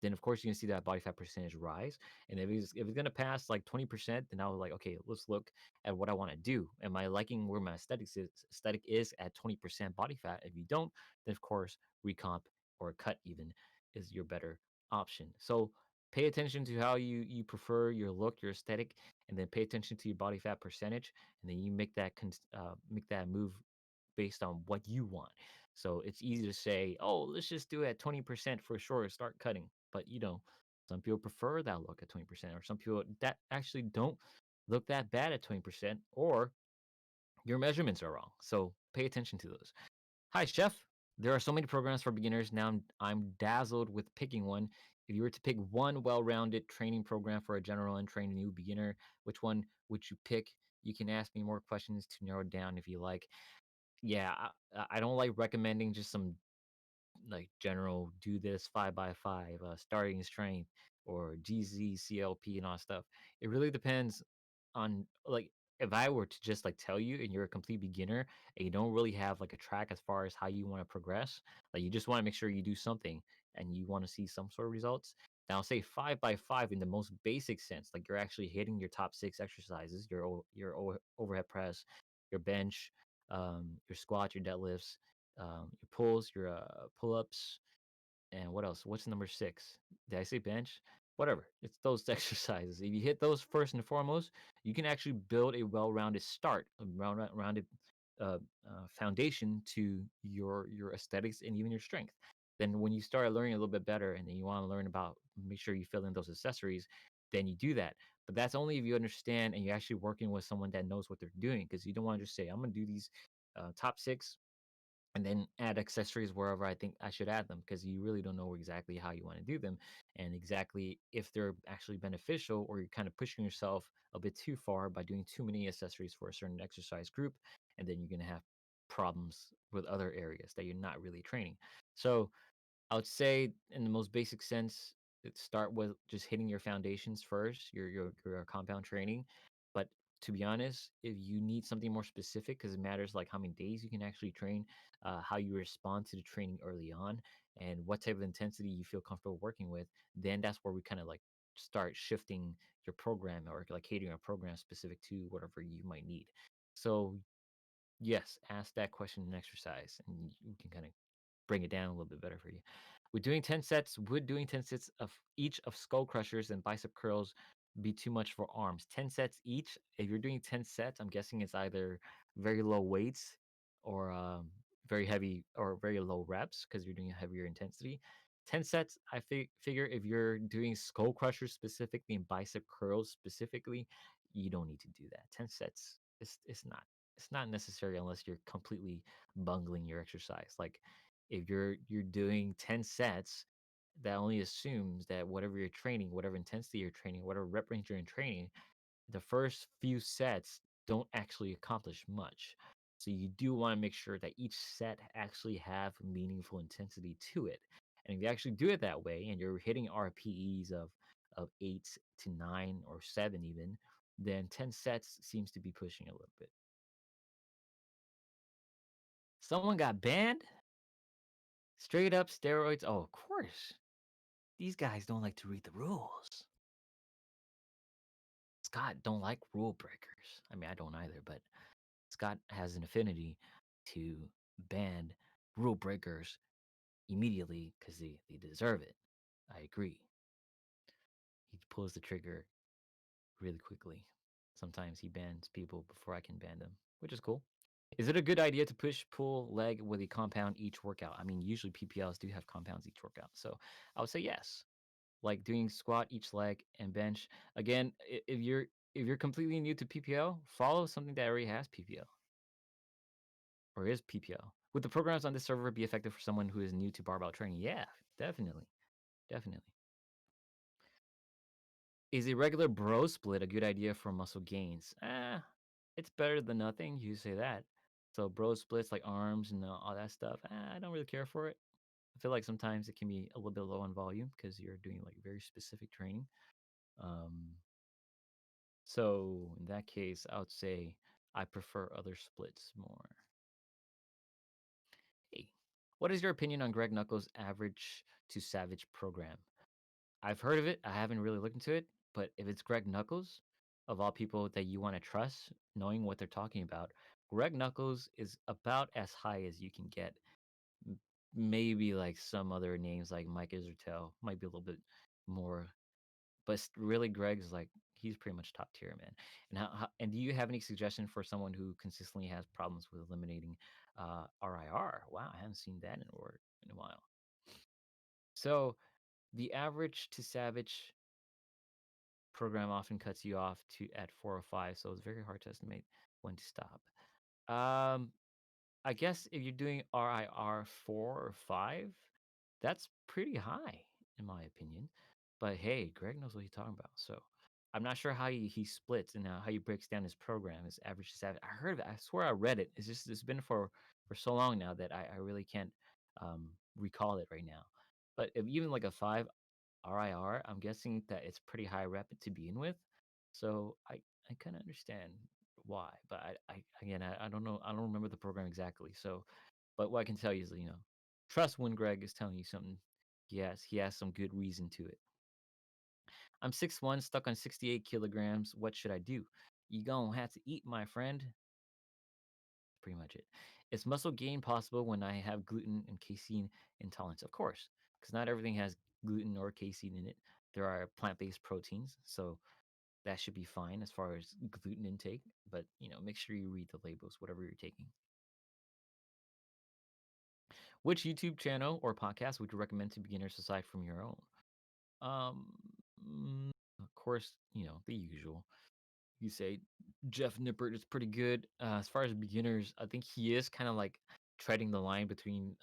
then of course you can see that body fat percentage rise. And if it's gonna pass like 20%, then I was like, okay, let's look at what I want to do. Am I liking where my aesthetic is at 20% body fat? If you don't, then of course recomp or cut even is your better option. So pay attention to how you prefer your look, your aesthetic, and then pay attention to your body fat percentage, and then you make that move based on what you want. So it's easy to say, oh, let's just do it at 20% for sure, start cutting. But some people prefer that look at 20%, or some people that actually don't look that bad at 20%, or your measurements are wrong. So pay attention to those. Hi, chef. There are so many programs for beginners. Now I'm dazzled with picking one. If you were to pick one well-rounded training program for a general and trained new beginner, which one would you pick? You can ask me more questions to narrow it down if you like. Yeah, I don't like recommending just some like general do this 5 by 5, starting strength or GZ, CLP, and all that stuff. It really depends on like if I were to just like tell you and you're a complete beginner and you don't really have like a track as far as how you want to progress, like you just want to make sure you do something and you want to see some sort of results. Now, I'll say 5 by 5 in the most basic sense, like you're actually hitting your top 6 exercises, overhead press, your bench, your squat, your deadlifts, your pulls, your pull-ups, and what else? What's number 6? Did I say bench? Whatever. It's those exercises. If you hit those first and foremost, you can actually build a well-rounded start, a rounded foundation to your aesthetics and even your strength. Then when you start learning a little bit better, and then you want to learn about, make sure you fill in those accessories, then you do that. But that's only if you understand and you're actually working with someone that knows what they're doing. Because you don't want to just say, "I'm going to do these top 6 and then add accessories wherever I think I should add them because you really don't know exactly how you want to do them and exactly if they're actually beneficial or you're kind of pushing yourself a bit too far by doing too many accessories for a certain exercise group and then you're going to have problems with other areas that you're not really training. So I would say in the most basic sense, start with just hitting your foundations first, your compound training. But to be honest, if you need something more specific, because it matters like how many days you can actually train, how you respond to the training early on, and what type of intensity you feel comfortable working with, then that's where we kind of like start shifting your program or like catering a program specific to whatever you might need. So yes, ask that question in exercise, and you can kind of bring it down a little bit better for you. Would doing 10 sets of each of skull crushers and bicep curls be too much for arms? 10 sets each. If you're doing 10 sets, I'm guessing it's either very low weights or very heavy or very low reps because you're doing a heavier intensity. 10 sets, figure if you're doing skull crushers specifically and bicep curls specifically, you don't need to do that. 10 sets, it's not necessary unless you're completely bungling your exercise. Like if you're doing 10 sets, that only assumes that whatever you're training, whatever intensity you're training, whatever rep range you're in training, the first few sets don't actually accomplish much. So you do want to make sure that each set actually have meaningful intensity to it. And if you actually do it that way and you're hitting RPEs of 8 to 9 or 7 even, then 10 sets seems to be pushing a little bit. Someone got banned? Straight up steroids? Oh, of course. These guys don't like to read the rules. Scott don't like rule breakers. I mean, I don't either, but Scott has an affinity to ban rule breakers immediately because they deserve it. I agree. He pulls the trigger really quickly. Sometimes he bans people before I can ban them, which is cool. Is it a good idea to push pull leg with a compound each workout? I mean, usually PPLs do have compounds each workout. So I would say yes. Like doing squat each leg and bench. Again, if you're completely new to PPL, follow something that already has PPL or is PPL. Would the programs on this server be effective for someone who is new to barbell training? Yeah, definitely. Definitely. Is a regular bro split a good idea for muscle gains? It's better than nothing. You say that. So bro splits like arms and all that stuff. I don't really care for it. I feel like sometimes it can be a little bit low on volume because you're doing like very specific training. Um, So in that case, I would say I prefer other splits more. Hey, what is your opinion on Greg Knuckles' average to savage program? I've heard of it. I haven't really looked into it, but if it's Greg Knuckles, of all people that you want to trust, knowing what they're talking about, Greg Knuckles is about as high as you can get. Maybe like some other names like Mike Israel might be a little bit more. But really, Greg's like he's pretty much top tier, man. And and do you have any suggestion for someone who consistently has problems with eliminating RIR? Wow, I haven't seen that in a while. So the average to savage program often cuts you off to at 4 or 5, so it's very hard to estimate when to stop. Um, I guess if you're doing RIR 4 or 5, that's pretty high in my opinion. But hey, Greg knows what he's talking about. So I'm not sure how he splits and how he breaks down his program, his average to savage. I heard of it. I swear I read it. It's been for so long now that I really can't recall it right now. But if even like a 5 RIR, I'm guessing that it's pretty high rep to begin with. So I kind of understand why, but I again I don't know. I don't remember the program exactly. So, but what I can tell you is, trust when Greg is telling you something. Yes, he has some good reason to it. I'm 6'1", stuck on 68 kilograms. What should I do? You gonna have to eat, my friend. Pretty much it. Is muscle gain possible when I have gluten and casein intolerance? Of course, because not everything has gluten or casein in it. There are plant-based proteins, so that should be fine as far as gluten intake. But make sure you read the labels, whatever you're taking. Which YouTube channel or podcast would you recommend to beginners aside from your own? Um, of course, the usual. You say Jeff Nippert is pretty good. As far as beginners, I think he is kind of like treading the line between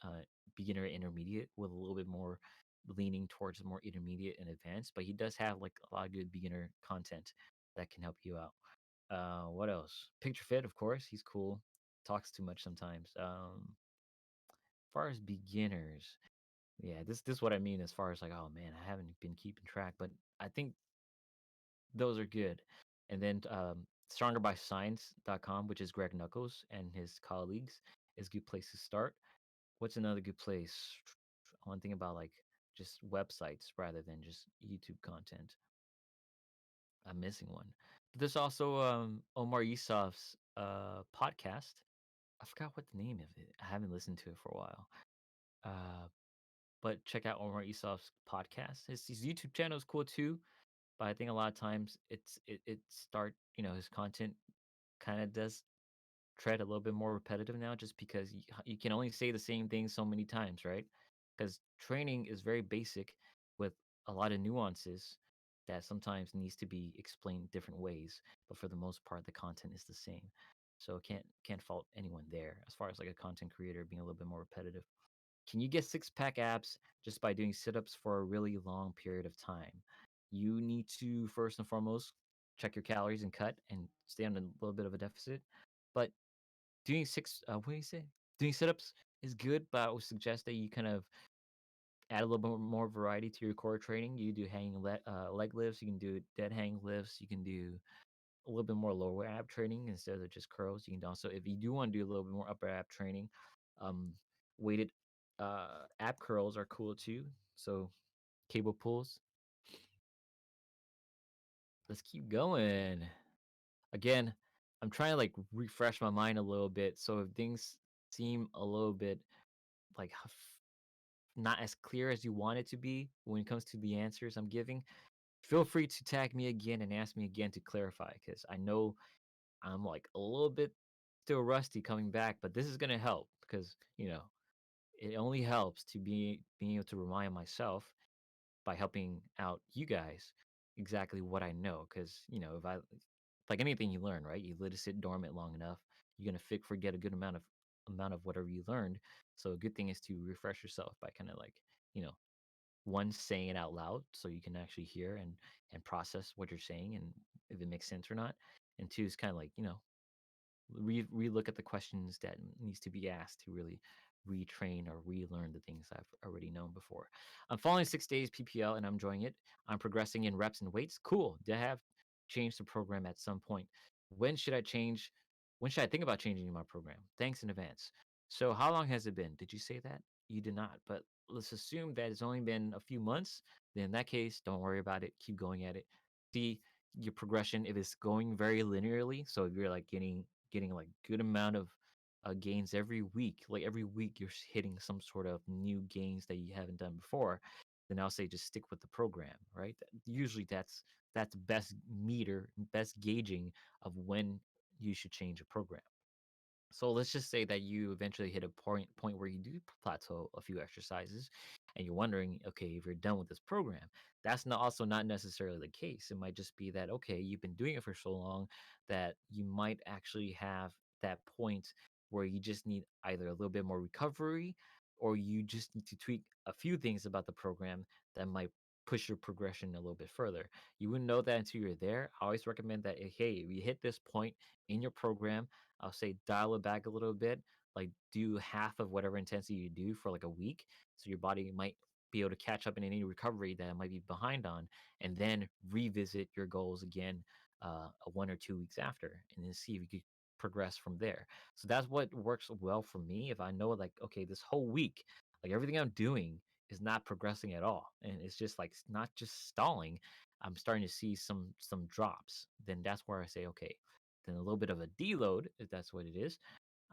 beginner and intermediate, with a little bit more leaning towards more intermediate and advanced. But he does have like a lot of good beginner content that can help you out. What else? Picturefit, of course, he's cool. Talks too much sometimes. As far as beginners, yeah, this is what I mean. As far as like, oh man, I haven't been keeping track, but I think those are good. And then strongerbyscience.com, which is Greg Knuckles and his colleagues, is a good place to start. What's another good place? One thing about like just websites rather than just YouTube content. I'm missing one. But there's also Omar Yusuf's podcast. I forgot what the name of it. I haven't listened to it for a while. Uh, but check out Omar Yusuf's podcast. His YouTube channel is cool too. But I think a lot of times it start his content kind of does tread a little bit more repetitive now, just because you can only say the same thing so many times, right? Because training is very basic with a lot of nuances that sometimes needs to be explained different ways, but for the most part the content is the same. So can't fault anyone there as far as like a content creator being a little bit more repetitive. Can you get six-pack abs just by doing sit-ups for a really long period of time? You need to first and foremost check your calories and cut and stay on a little bit of a deficit. But doing what do you say? Doing sit-ups is good, but I would suggest that you kind of add a little bit more variety to your core training. You do leg lifts, you can do dead hang lifts, you can do a little bit more lower ab training instead of just curls. You can also, if you do want to do a little bit more upper ab training, um, weighted ab curls are cool too. So cable pulls. Let's keep going. Again, I'm trying to like refresh my mind a little bit. So if things seem a little bit like not as clear as you want it to be when it comes to the answers I'm giving, feel free to tag me again and ask me again to clarify, because I know I'm like a little bit still rusty coming back, but this is gonna help because it only helps to be being able to remind myself by helping out you guys exactly what I know. Because if I like anything you learn, right? You let it sit dormant long enough, you're gonna forget a good amount of whatever you learned. So a good thing is to refresh yourself by kind of like you know one, saying it out loud so you can actually hear and process what you're saying and if it makes sense or not. And two is kind of like relook at the questions that needs to be asked to really retrain or relearn the things I've already known before. I'm following 6 days PPL and I'm enjoying it. I'm progressing in reps and weights. Cool. Did I have changed the program at some point? When should I change? When should I think about changing my program? Thanks in advance. So how long has it been? Did you say that? You did not, but let's assume that it's only been a few months. Then in that case, don't worry about it. Keep going at it. See your progression if it's going very linearly. So if you're like getting like good amount of gains every week, like every week you're hitting some sort of new gains that you haven't done before, then I'll say just stick with the program, right? Usually that's best meter, best gauging of when you should change a program. So let's just say that you eventually hit a point where you do plateau a few exercises and you're wondering, okay, if you're done with this program. That's not also not necessarily the case. It might just be that, okay, you've been doing it for so long that you might actually have that point where you just need either a little bit more recovery or you just need to tweak a few things about the program that might push your progression a little bit further. You wouldn't know that until you're there. I always recommend that, hey, if you hit this point in your program, I'll say dial it back a little bit, like do half of whatever intensity you do for like a week. So your body might be able to catch up in any recovery that it might be behind on, and then revisit your goals again 1 or 2 weeks after, and then see if you could progress from there. So that's what works well for me. If I know, like, okay, this whole week, like everything I'm doing is not progressing at all, and it's just like not just stalling. I'm starting to see some drops. Then that's where I say, okay, then a little bit of a deload, if that's what it is.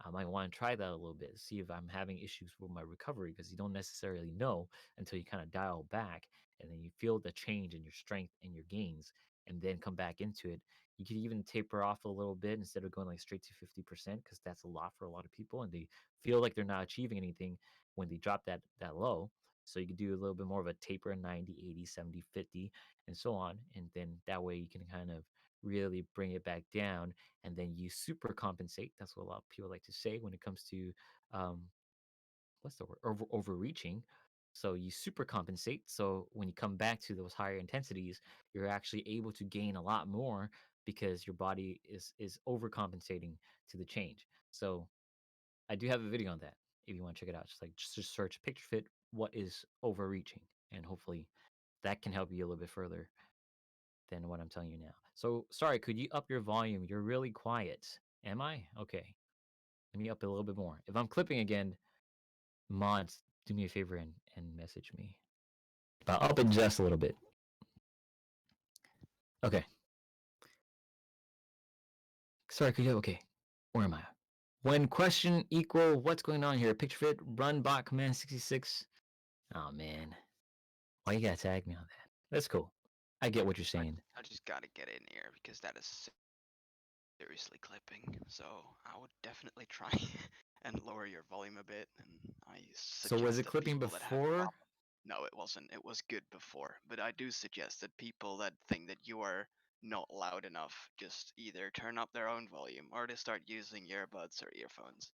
I might want to try that a little bit, see if I'm having issues with my recovery because you don't necessarily know until you kind of dial back and then you feel the change in your strength and your gains and then come back into it. You could even taper off a little bit instead of going like straight to 50% because that's a lot for a lot of people and they feel like they're not achieving anything when they drop that low. So you could do a little bit more of a taper 90, 80, 70, 50, and so on. And then that way you can kind of really bring it back down and then you super compensate. That's what a lot of people like to say when it comes to um, what's the word overreaching. So you super compensate. So when you come back to those higher intensities, you're actually able to gain a lot more because your body is overcompensating to the change. So I do have a video on that if you want to check it out. Just search Picturefit. What is overreaching? And hopefully that can help you a little bit further than what I'm telling you now. So sorry, could you up your volume? You're really quiet. Am I? Okay. Let me up it a little bit more. If I'm clipping again, mods, do me a favor and message me. But up it just a little bit. Okay. Sorry, could you? Okay. Where am I? When question equal, what's going on here? Picture fit, run bot command 66. Oh man. Why you gotta tag me on that? That's cool. I get what you're I saying. I just gotta get in here because that is seriously clipping. So I would definitely try and lower your volume a bit. And I So was suggest it that clipping people that have before? no, it wasn't. It was good before. But I do suggest that people that think that you are not loud enough just either turn up their own volume or to start using earbuds or earphones.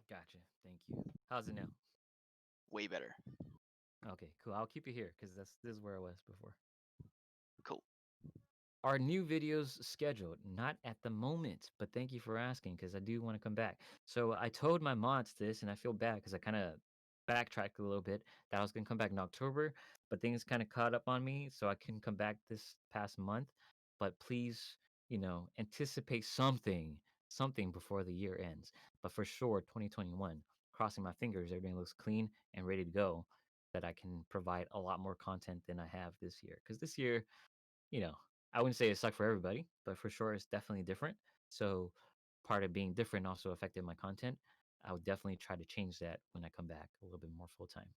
Gotcha. Thank you. How's it now? Way better. Okay, cool. I'll keep you here because this is where I was before. Cool. Are new videos scheduled? Not at the moment, but thank you for asking because I do want to come back. So I told my mods this, and I feel bad because I kind of backtracked a little bit that I was gonna come back in October, but things kind of caught up on me, so I couldn't come back this past month. But please, anticipate something before the year ends. But for sure, 2021. Crossing my fingers, everything looks clean and ready to go. That I can provide a lot more content than I have this year. Because this year, you know, I wouldn't say it sucked for everybody, but for sure it's definitely different. So part of being different also affected my content. I would definitely try to change that when I come back a little bit more full time.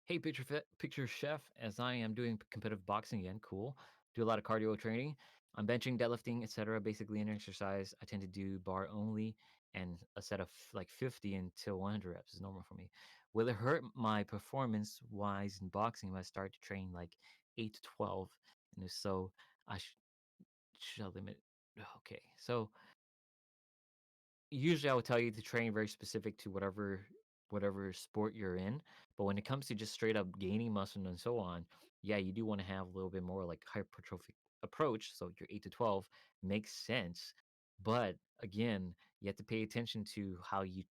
Hey, picture chef, as I am doing competitive boxing again. Cool. Do a lot of cardio training. I'm benching, deadlifting, etc. Basically, in exercise, I tend to do bar only and a set of like 50 until 100 reps is normal for me. Will it hurt my performance wise in boxing if I start to train like 8 to 12? And if so, I shall limit. Okay, so usually I would tell you to train very specific to whatever sport you're in. But when it comes to just straight up gaining muscle and so on, yeah, you do want to have a little bit more like hypertrophic approach. So your 8 to 12 makes sense. But again, you have to pay attention to how you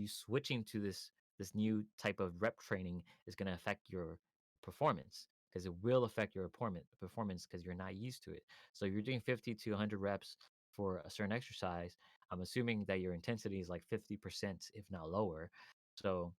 switching to this new type of rep training is going to affect your performance because it will affect your performance because you're not used to it. So you're doing 50 to 100 reps for a certain exercise. I'm assuming that your intensity is like 50%, if not lower. So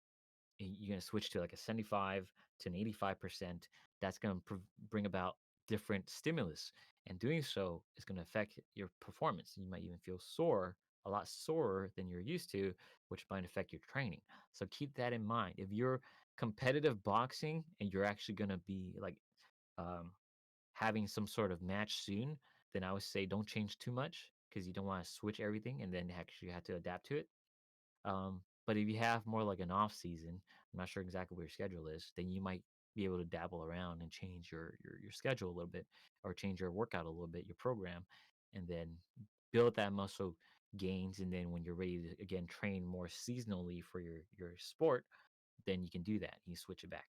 you're going to switch to like a 75 to an 85%. That's going to bring about different stimulus. And doing so is going to affect your performance. You might even feel sore, a lot sorer than you're used to, which might affect your training. So keep that in mind. If you're competitive boxing and you're actually going to be like um, having some sort of match soon, then I would say don't change too much because you don't want to switch everything and then actually have to adapt to it. But if you have more like an off season, I'm not sure exactly what your schedule is, then you might be able to dabble around and change your schedule a little bit or change your workout a little bit, your program, and then build that muscle gains, and then when you're ready to again train more seasonally for your sport, then you can do that. You switch it back.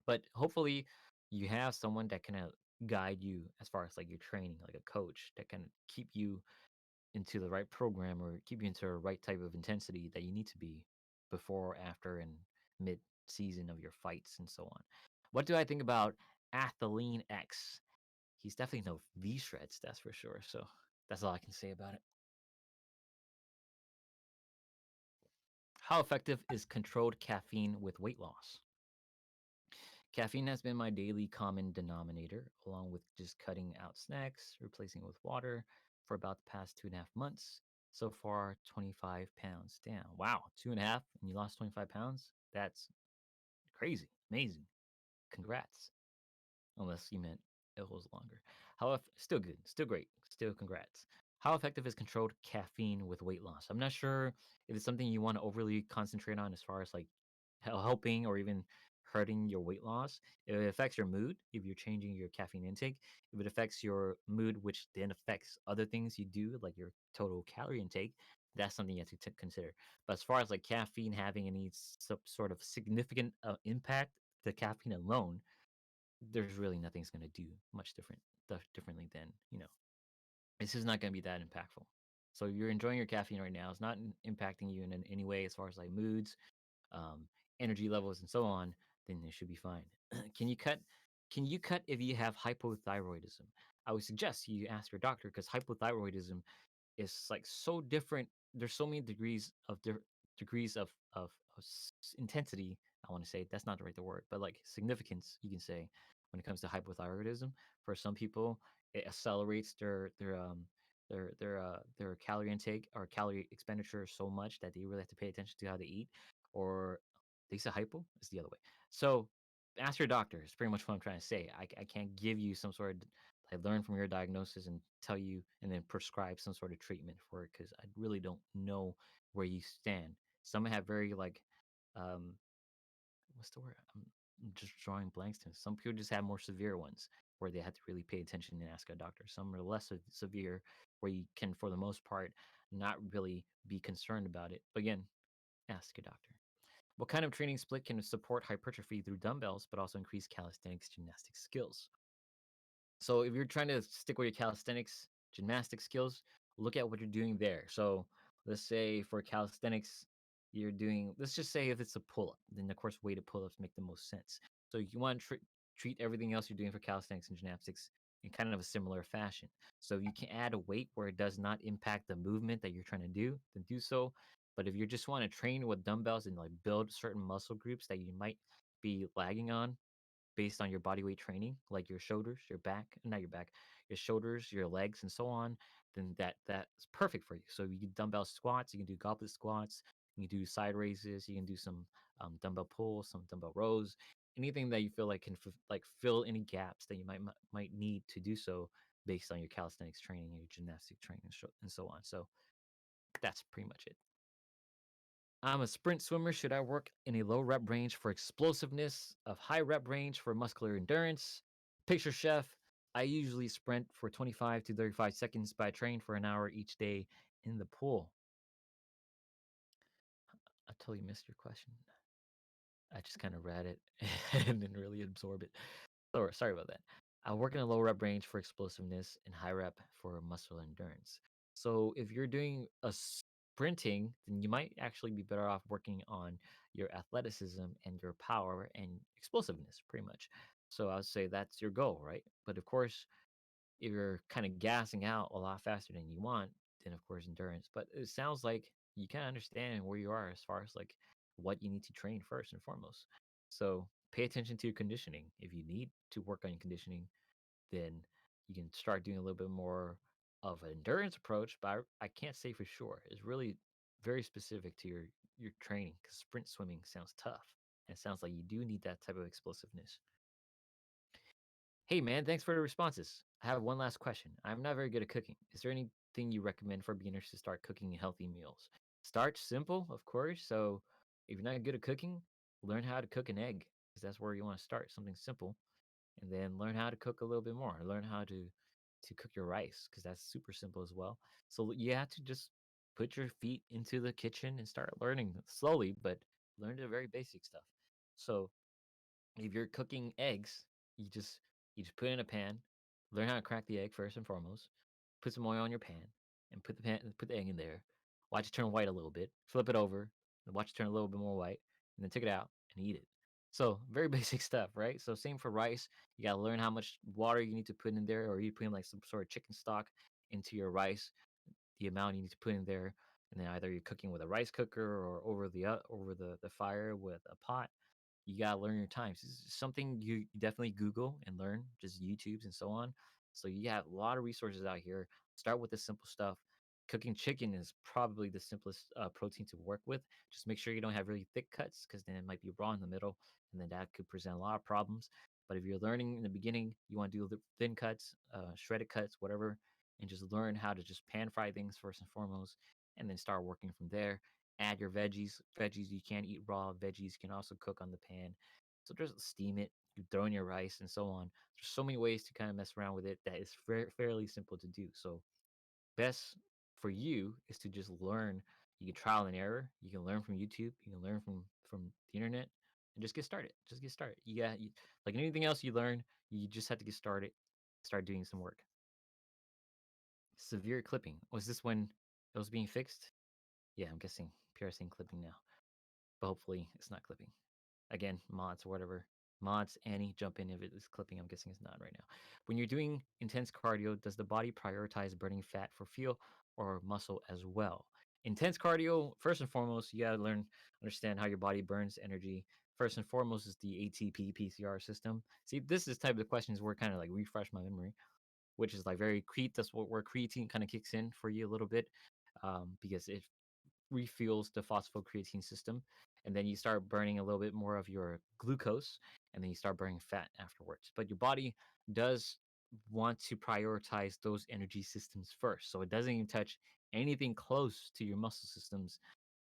But hopefully you have someone that can guide you as far as like your training, like a coach that can keep you into the right program or keep you into the right type of intensity that you need to be before, after, and mid season of your fights and so on. What do I think about Athlean X? He's definitely no V shreds, that's for sure. So that's all I can say about it. How effective is controlled caffeine with weight loss? Caffeine has been my daily common denominator, along with just cutting out snacks, replacing it with water for about the past 2.5 months. So far, 25 pounds down. Wow, 2.5 and you lost 25 pounds? That's crazy. Amazing. Congrats. Unless you meant it was longer. However, still good, still great, still congrats. How effective is controlled caffeine with weight loss? I'm not sure if it's something you want to overly concentrate on as far as like helping or even hurting your weight loss. If it affects your mood, if you're changing your caffeine intake, if it affects your mood, which then affects other things you do, like your total calorie intake, that's something you have to consider. But as far as like caffeine having any sort of significant impact, the caffeine alone, there's really nothing's gonna do much differently than, this is not gonna be that impactful. So you're enjoying your caffeine right now. It's not impacting you in any way as far as like moods, um, energy levels, and so on. Then it should be fine. can you cut? Can you cut if you have hypothyroidism? I would suggest you ask your doctor because hypothyroidism is like so different. There's so many degrees of intensity. I want to say that's not the right word, but like significance, you can say, when it comes to hypothyroidism. For some people, it accelerates their calorie intake or calorie expenditure so much that they really have to pay attention to how they eat. Or they say hypo is the other way. So ask your doctor. Is pretty much what I'm trying to say. I can't give you some sort of, I learn from your diagnosis and tell you and then prescribe some sort of treatment for it because I really don't know where you stand. Some have very like, um, what's the word? I'm just drawing blanks to. Some people just have more severe ones where they have to really pay attention and ask a doctor. Some are less severe where you can, for the most part, not really be concerned about it. But again, ask a doctor. What kind of training split can support hypertrophy through dumbbells, but also increase calisthenics gymnastics skills? So if you're trying to stick with your calisthenics gymnastics skills, look at what you're doing there. So let's say for calisthenics, you're doing, let's just say if it's a pull up, then of course weighted pull ups make the most sense. So you want to treat everything else you're doing for calisthenics and gymnastics in kind of a similar fashion. So you can add a weight where it does not impact the movement that you're trying to do, then do so. But if you just want to train with dumbbells and like build certain muscle groups that you might be lagging on, based on your body weight training, like your shoulders, your back, not your back, your shoulders, your legs, and so on, then that's perfect for you. So you can dumbbell squats, you can do goblet squats, you can do side raises, you can do some dumbbell pulls, some dumbbell rows, anything that you feel like can like fill any gaps that you might need to do so based on your calisthenics training, your gymnastic training, and so on. So that's pretty much it. I'm a sprint swimmer. Should I work in a low rep range for explosiveness, of high rep range for muscular endurance? Picture chef. I usually sprint for 25 to 35 seconds, but I train for an hour each day in the pool. I totally missed your question. I just kind of read it and didn't really absorb it. Sorry about that. I work in a low rep range for explosiveness and high rep for muscle endurance. So if you're doing a sprinting, then you might actually be better off working on your athleticism and your power and explosiveness, pretty much. So I would say that's your goal, right? But of course, if you're kind of gassing out a lot faster than you want, then of course endurance. But it sounds like you kind of understand where you are as far as like what you need to train first and foremost. So pay attention to your conditioning. If you need to work on your conditioning, then you can start doing a little bit more of an endurance approach. But I can't say for sure. It's really very specific to your training because sprint swimming sounds tough. And it sounds like you do need that type of explosiveness. Hey man, thanks for the responses. I have one last question. I'm not very good at cooking. Is there anything you recommend for beginners to start cooking healthy meals? Start simple, of course. So if you're not good at cooking, learn how to cook an egg because that's where you want to start, something simple, and then learn how to cook a little bit more. Learn how to to cook your rice because that's super simple as well. So you have to just put your feet into the kitchen and start learning slowly, but learn the very basic stuff. So if you're cooking eggs, you just you just put it in a pan, learn how to crack the egg first and foremost, put some oil on your pan, and put the egg in there. Watch it turn white a little bit, flip it over, and watch it turn a little bit more white, and then take it out and eat it. So very basic stuff, right? So same for rice. You gotta learn how much water you need to put in there, or you put in like some sort of chicken stock into your rice, the amount you need to put in there, and then either you're cooking with a rice cooker or over the fire with a pot. You gotta learn your times. It's something you definitely Google and learn, just YouTubes and so on. So you have a lot of resources out here. Start with the simple stuff. Cooking chicken is probably the simplest protein to work with. Just make sure you don't have really thick cuts because then it might be raw in the middle, and then that could present a lot of problems. But if you're learning in the beginning, you want to do the thin cuts, shredded cuts, whatever, and just learn how to just pan fry things first and foremost, and then start working from there. Add your veggies. Veggies you can't eat raw. Veggies you can also cook on the pan. So just steam it. You throw in your rice and so on. There's so many ways to kind of mess around with it that is fairly simple to do. So best for you is to just learn. You can trial and error. You can learn from YouTube. You can learn from the internet, and just get started. Just get started. Like anything else you learn, you just have to get started. Start doing some work. Severe clipping. Was this when it was being fixed? Yeah, I'm guessing PRC clipping now. But hopefully it's not clipping. Again, mods or whatever. Mods, Annie, jump in if it is clipping. I'm guessing it's not right now. When you're doing intense cardio, does the body prioritize burning fat for fuel or muscle as well? Intense cardio, first and foremost, you gotta understand how your body burns energy. First and foremost is the ATP PCR system. See, this is type of questions where kind of like refresh my memory, which is like very create. That's what where creatine kind of kicks in for you a little bit, because it refuels the phosphocreatine system, and then you start burning a little bit more of your glucose, and then you start burning fat afterwards. But your body does want to prioritize those energy systems first, so it doesn't even touch anything close to your muscle systems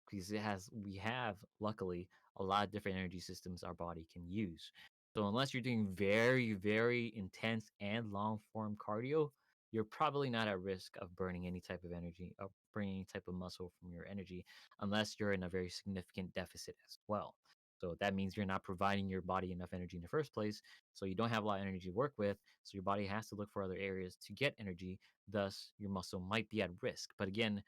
because we have luckily a lot of different energy systems our body can use. So unless you're doing very intense and long form cardio, you're probably not at risk of burning any type of energy or burning any type of muscle from your energy unless you're in a very significant deficit as well. So that means you're not providing your body enough energy in the first place. So you don't have a lot of energy to work with. So your body has to look for other areas to get energy. Thus, your muscle might be at risk. But again,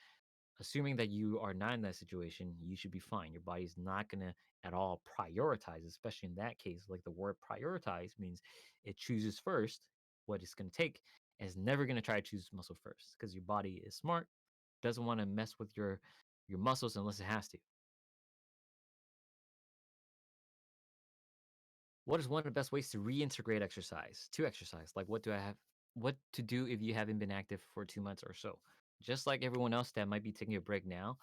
assuming that you are not in that situation, you should be fine. Your body's not going to at all prioritize, especially in that case. Like the word prioritize means it chooses first what it's going to take and it's never going to try to choose muscle first because your body is smart, doesn't want to mess with your muscles unless it has to. What is one of the best ways to reintegrate exercise? To exercise, like what to do if you haven't been active for 2 months or so? Just like everyone else that might be taking a break now,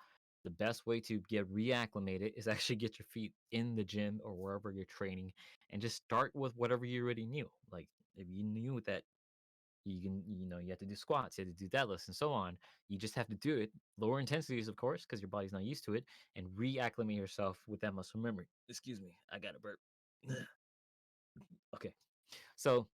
the best way to get reacclimated is actually get your feet in the gym or wherever you're training and just start with whatever you already knew. Like if you knew that you have to do squats, you have to do deadlifts and so on, you just have to do it. Lower intensities, of course, because your body's not used to it, and reacclimate yourself with that muscle memory. Excuse me, I got a burp. Okay. So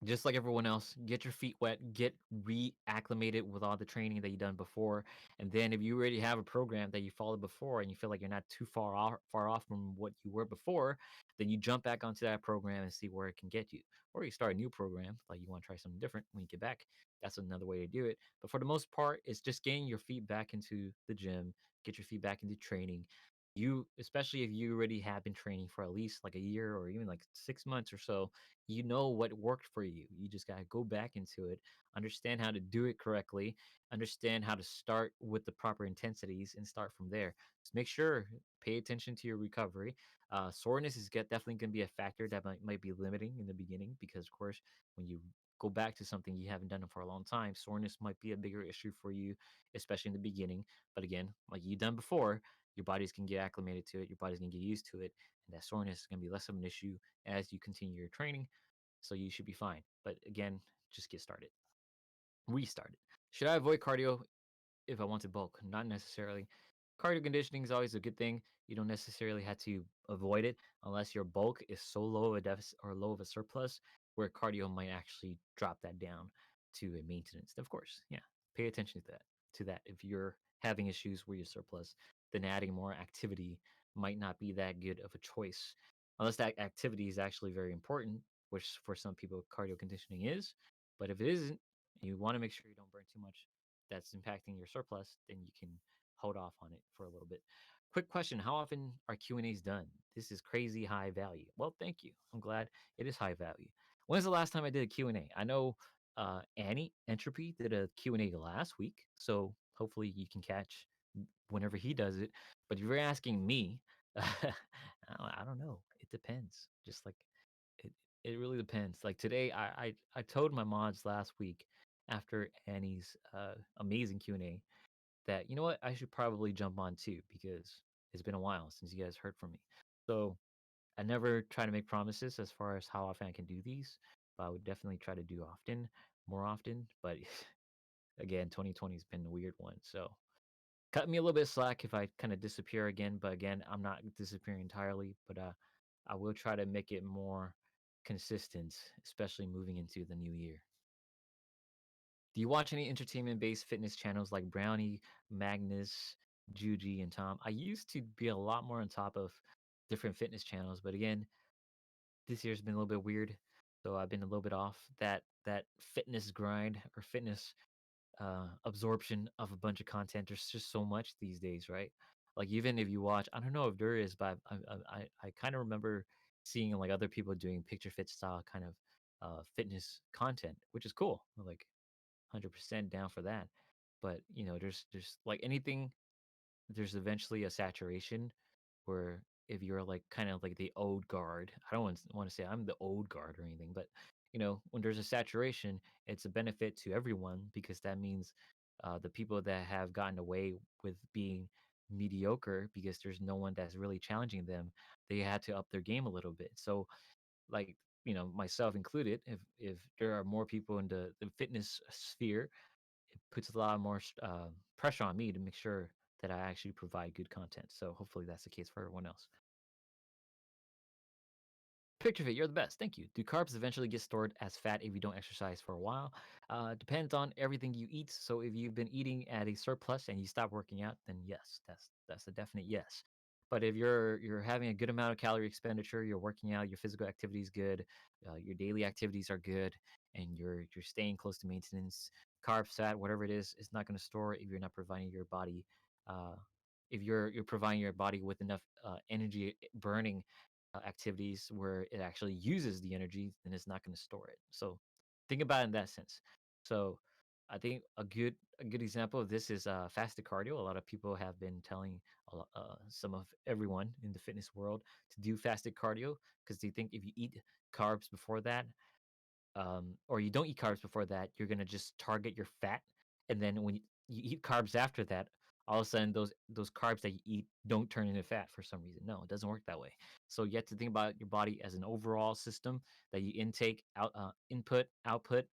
just like everyone else, get your feet wet, get reacclimated with all the training that you've done before. And then if you already have a program that you followed before and you feel like you're not too far off from what you were before, then you jump back onto that program and see where it can get you. Or you start a new program, like you want to try something different when you get back. That's another way to do it. But for the most part, it's just getting your feet back into the gym, get your feet back into training. You, especially if you already have been training for at least like a year or even like 6 months or so, you know what worked for you. You just got to go back into it, understand how to do it correctly, understand how to start with the proper intensities and start from there. Just make sure, pay attention to your recovery. Soreness is definitely going to be a factor that might be limiting in the beginning because, of course, when you go back to something you haven't done it for a long time, soreness might be a bigger issue for you, especially in the beginning. But again, like you've done before, your body's can get acclimated to it, your body's gonna get used to it, and that soreness is gonna be less of an issue as you continue your training. So you should be fine. But again, just get started. Restart it. Should I avoid cardio if I want to bulk? Not necessarily. Cardio conditioning is always a good thing. You don't necessarily have to avoid it unless your bulk is so low of a deficit or low of a surplus where cardio might actually drop that down. to a maintenance. Of course, yeah, pay attention to that. If you're having issues where you surplus, then adding more activity might not be that good of a choice, unless that activity is actually very important, which for some people cardio conditioning is. But if it isn't, and you want to make sure you don't burn too much, that's impacting your surplus, then you can hold off on it for a little bit. Quick question: how often are Q and A's done? This is crazy high value. Well, thank you. I'm glad it is high value. When's the last time I did a Q and A? I know Annie Entropy did a Q and A last week, so hopefully you can catch whenever he does it. But if you're asking me, I don't know. It depends. Just like it, it really depends. Like today, I told my mods last week after Annie's amazing Q and A that you know what, I should probably jump on too because it's been a while since you guys heard from me. So I never try to make promises as far as how often I can do these, but I would definitely try to do more often. But again, 2020 has been a weird one, so cut me a little bit of slack if I kind of disappear again. But again, I'm not disappearing entirely, but I will try to make it more consistent, especially moving into the new year. Do you watch any entertainment-based fitness channels like Brownie, Magnus, Juji, and Tom? I used to be a lot more on top of different fitness channels, but again, this year's been a little bit weird, so I've been a little bit off that fitness grind or fitness absorption of a bunch of content. There's just so much these days, right? Like even if you watch, I don't know if there is, but I kind of remember seeing like other people doing picture fit style kind of fitness content, which is cool. Like 100% down for that. But there's like anything, there's eventually a saturation where if you're like kind of like the old guard, I don't want to say I'm the old guard or anything, but when there's a saturation, it's a benefit to everyone because that means the people that have gotten away with being mediocre because there's no one that's really challenging them, they had to up their game a little bit. So like myself included, if there are more people in the fitness sphere, it puts a lot more pressure on me to make sure that I actually provide good content. So hopefully that's the case for everyone else. Picturefit, you're the best. Thank you. Do carbs eventually get stored as fat if you don't exercise for a while? Depends on everything you eat. So if you've been eating at a surplus and you stop working out, then yes, that's a definite yes. But if you're having a good amount of calorie expenditure, you're working out, your physical activity is good, your daily activities are good, and you're staying close to maintenance, carbs, fat, whatever it is not going to store if you're not providing your body. Uh, if you're providing your body with enough energy burning activities where it actually uses the energy, then it's not going to store it. So think about it in that sense. So I think a good example of this is fasted cardio. A lot of people have been telling some of everyone in the fitness world to do fasted cardio because they think if you eat carbs before that, or you don't eat carbs before that, you're gonna just target your fat, and then when you eat carbs after that, all of a sudden those carbs that you eat don't turn into fat for some reason. No, it doesn't work that way. So you have to think about your body as an overall system that you intake, input, output.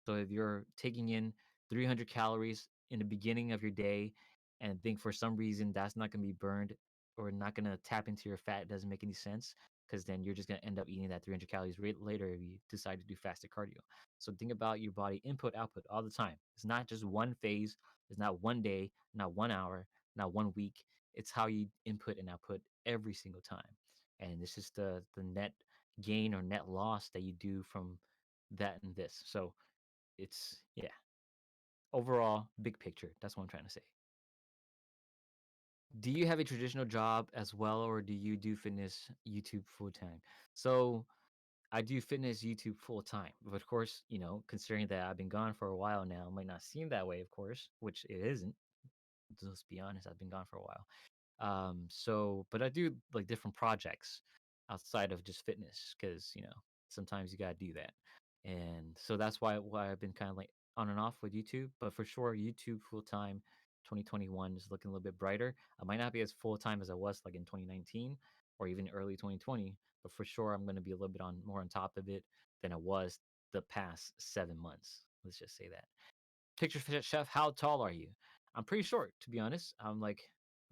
So if you're taking in 300 calories in the beginning of your day, and think for some reason that's not gonna be burned or not gonna tap into your fat, it doesn't make any sense because then you're just going to end up eating that 300 calories later if you decide to do fasted cardio. So think about your body input output all the time. It's not just one phase, it's not one day, not 1 hour, not 1 week. It's how you input and output every single time. And this is the net gain or net loss that you do from that and this. So it's yeah, overall big picture. That's what I'm trying to say. Do you have a traditional job as well, or do you do fitness YouTube full time? So I do fitness YouTube full time. But of course, considering that I've been gone for a while now, it might not seem that way, of course, which it isn't. Let's be honest, I've been gone for a while. But I do like different projects outside of just fitness because sometimes you gotta do that, and so that's why I've been kind of like on and off with YouTube. But for sure, YouTube full time, 2021 is looking a little bit brighter. I might not be as full time as I was like in 2019 or even early 2020, but for sure I'm going to be a little bit on more on top of it than I was the past 7 months. Let's just say that. Chef, how tall are you? I'm pretty short, to be honest. I'm like,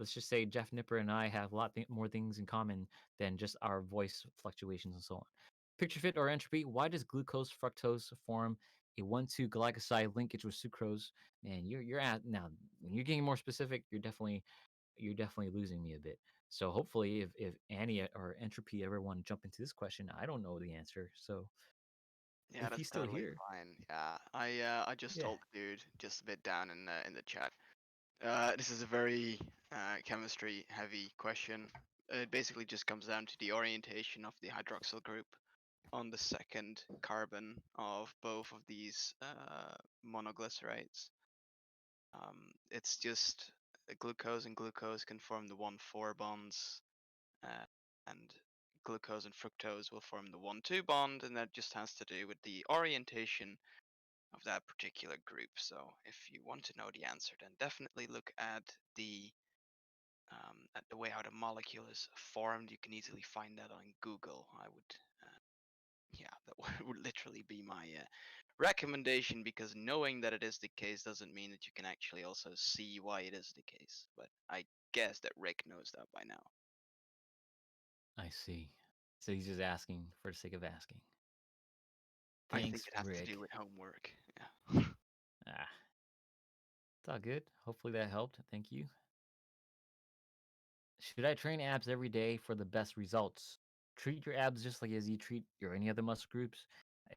let's just say Jeff Nipper and I have a lot more things in common than just our voice fluctuations and so on. Picture fit or entropy. Why does glucose fructose form a 1,2 glycoside linkage with sucrose, man, you're at now. When you're getting more specific, you're definitely losing me a bit. So hopefully, if Annie or Entropy ever want to jump into this question, I don't know the answer. So Yeah, if that's he's still totally here, fine. Yeah, I just yeah, told the dude just a bit down in the chat. This is a very chemistry heavy question. It basically just comes down to the orientation of the hydroxyl group on the second carbon of both of these monoglycerides. It's just glucose and glucose can form the 1,4 bonds, uh, and glucose and fructose will form the 1,2 bond, and that just has to do with the orientation of that particular group. So if you want to know the answer, then definitely look at the way how the molecule is formed. You can easily find that on Google. I would, yeah, that would literally be my recommendation, because knowing that it is the case doesn't mean that you can actually also see why it is the case. But I guess that Rick knows that by now. I see. So he's just asking for the sake of asking. I think Thanks, it has to do Rick. with homework. Yeah. Ah, it's all good. Hopefully that helped. Thank you. Should I train abs every day for the best results? Treat your abs just like as you treat your any other muscle groups.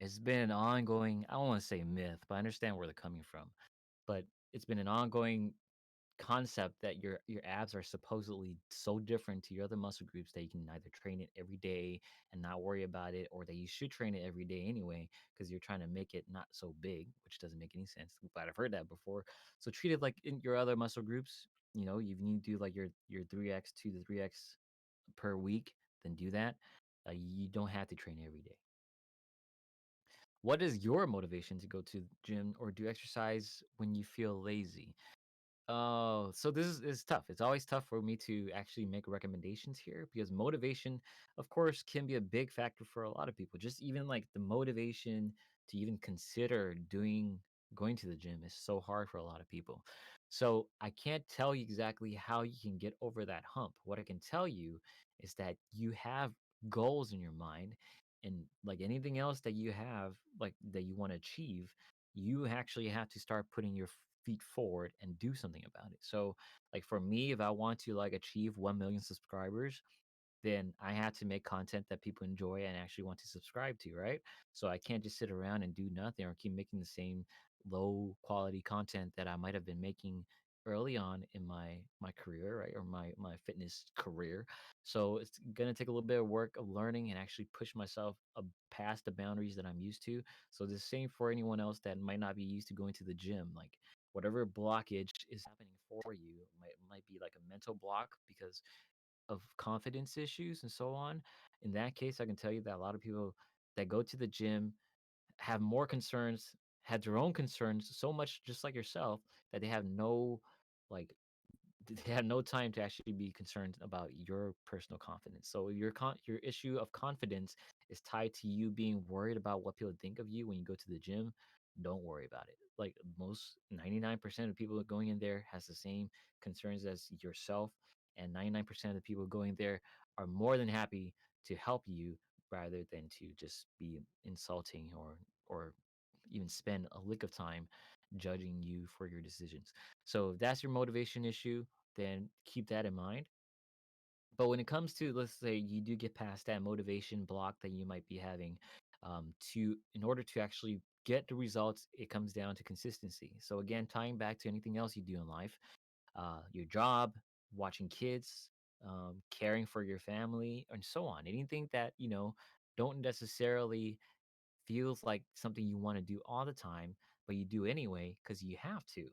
It's been an ongoing, I don't want to say myth, but I understand where they're coming from. But it's been an ongoing concept that your abs are supposedly so different to your other muscle groups that you can either train it every day and not worry about it, or that you should train it every day anyway because you're trying to make it not so big, which doesn't make any sense. But I've heard that before. So treat it like in your other muscle groups. You need to do like your 3x, 2 to 3x per week, then do that. You don't have to train every day. What is your motivation to go to the gym or do exercise when you feel lazy? Oh, so this is tough. It's always tough for me to actually make recommendations here because motivation, of course, can be a big factor for a lot of people. Just even like the motivation to even consider going to the gym is so hard for a lot of people. So I can't tell you exactly how you can get over that hump. What I can tell you is that you have goals in your mind, and like anything else that you have, like that you want to achieve, you actually have to start putting your feet forward and do something about it. So, like for me, if I want to like achieve 1 million subscribers, then I have to make content that people enjoy and actually want to subscribe to, right? So I can't just sit around and do nothing or keep making the same low quality content that I might have been making early on in my career, right? Or my fitness career. So it's going to take a little bit of work of learning and actually push myself past the boundaries that I'm used to. So the same for anyone else that might not be used to going to the gym. Like whatever blockage is happening for you might be like a mental block because of confidence issues and so on. In that case, I can tell you that a lot of people that go to the gym have more concerns, had their own concerns so much just like yourself that they have no like they had no time to actually be concerned about your personal confidence. So if your issue of confidence is tied to you being worried about what people think of you when you go to the gym, don't worry about it. Like most 99% of people going in there has the same concerns as yourself, and 99% of the people going there are more than happy to help you rather than to just be insulting or even spend a lick of time judging you for your decisions. So if that's your motivation issue, then keep that in mind. But when it comes to, let's say, you do get past that motivation block that you might be having, to in order to actually get the results, it comes down to consistency. So again, tying back to anything else you do in life, your job, watching kids, caring for your family, and so on. Anything that don't necessarily feels like something you want to do all the time, but you do anyway because you have to.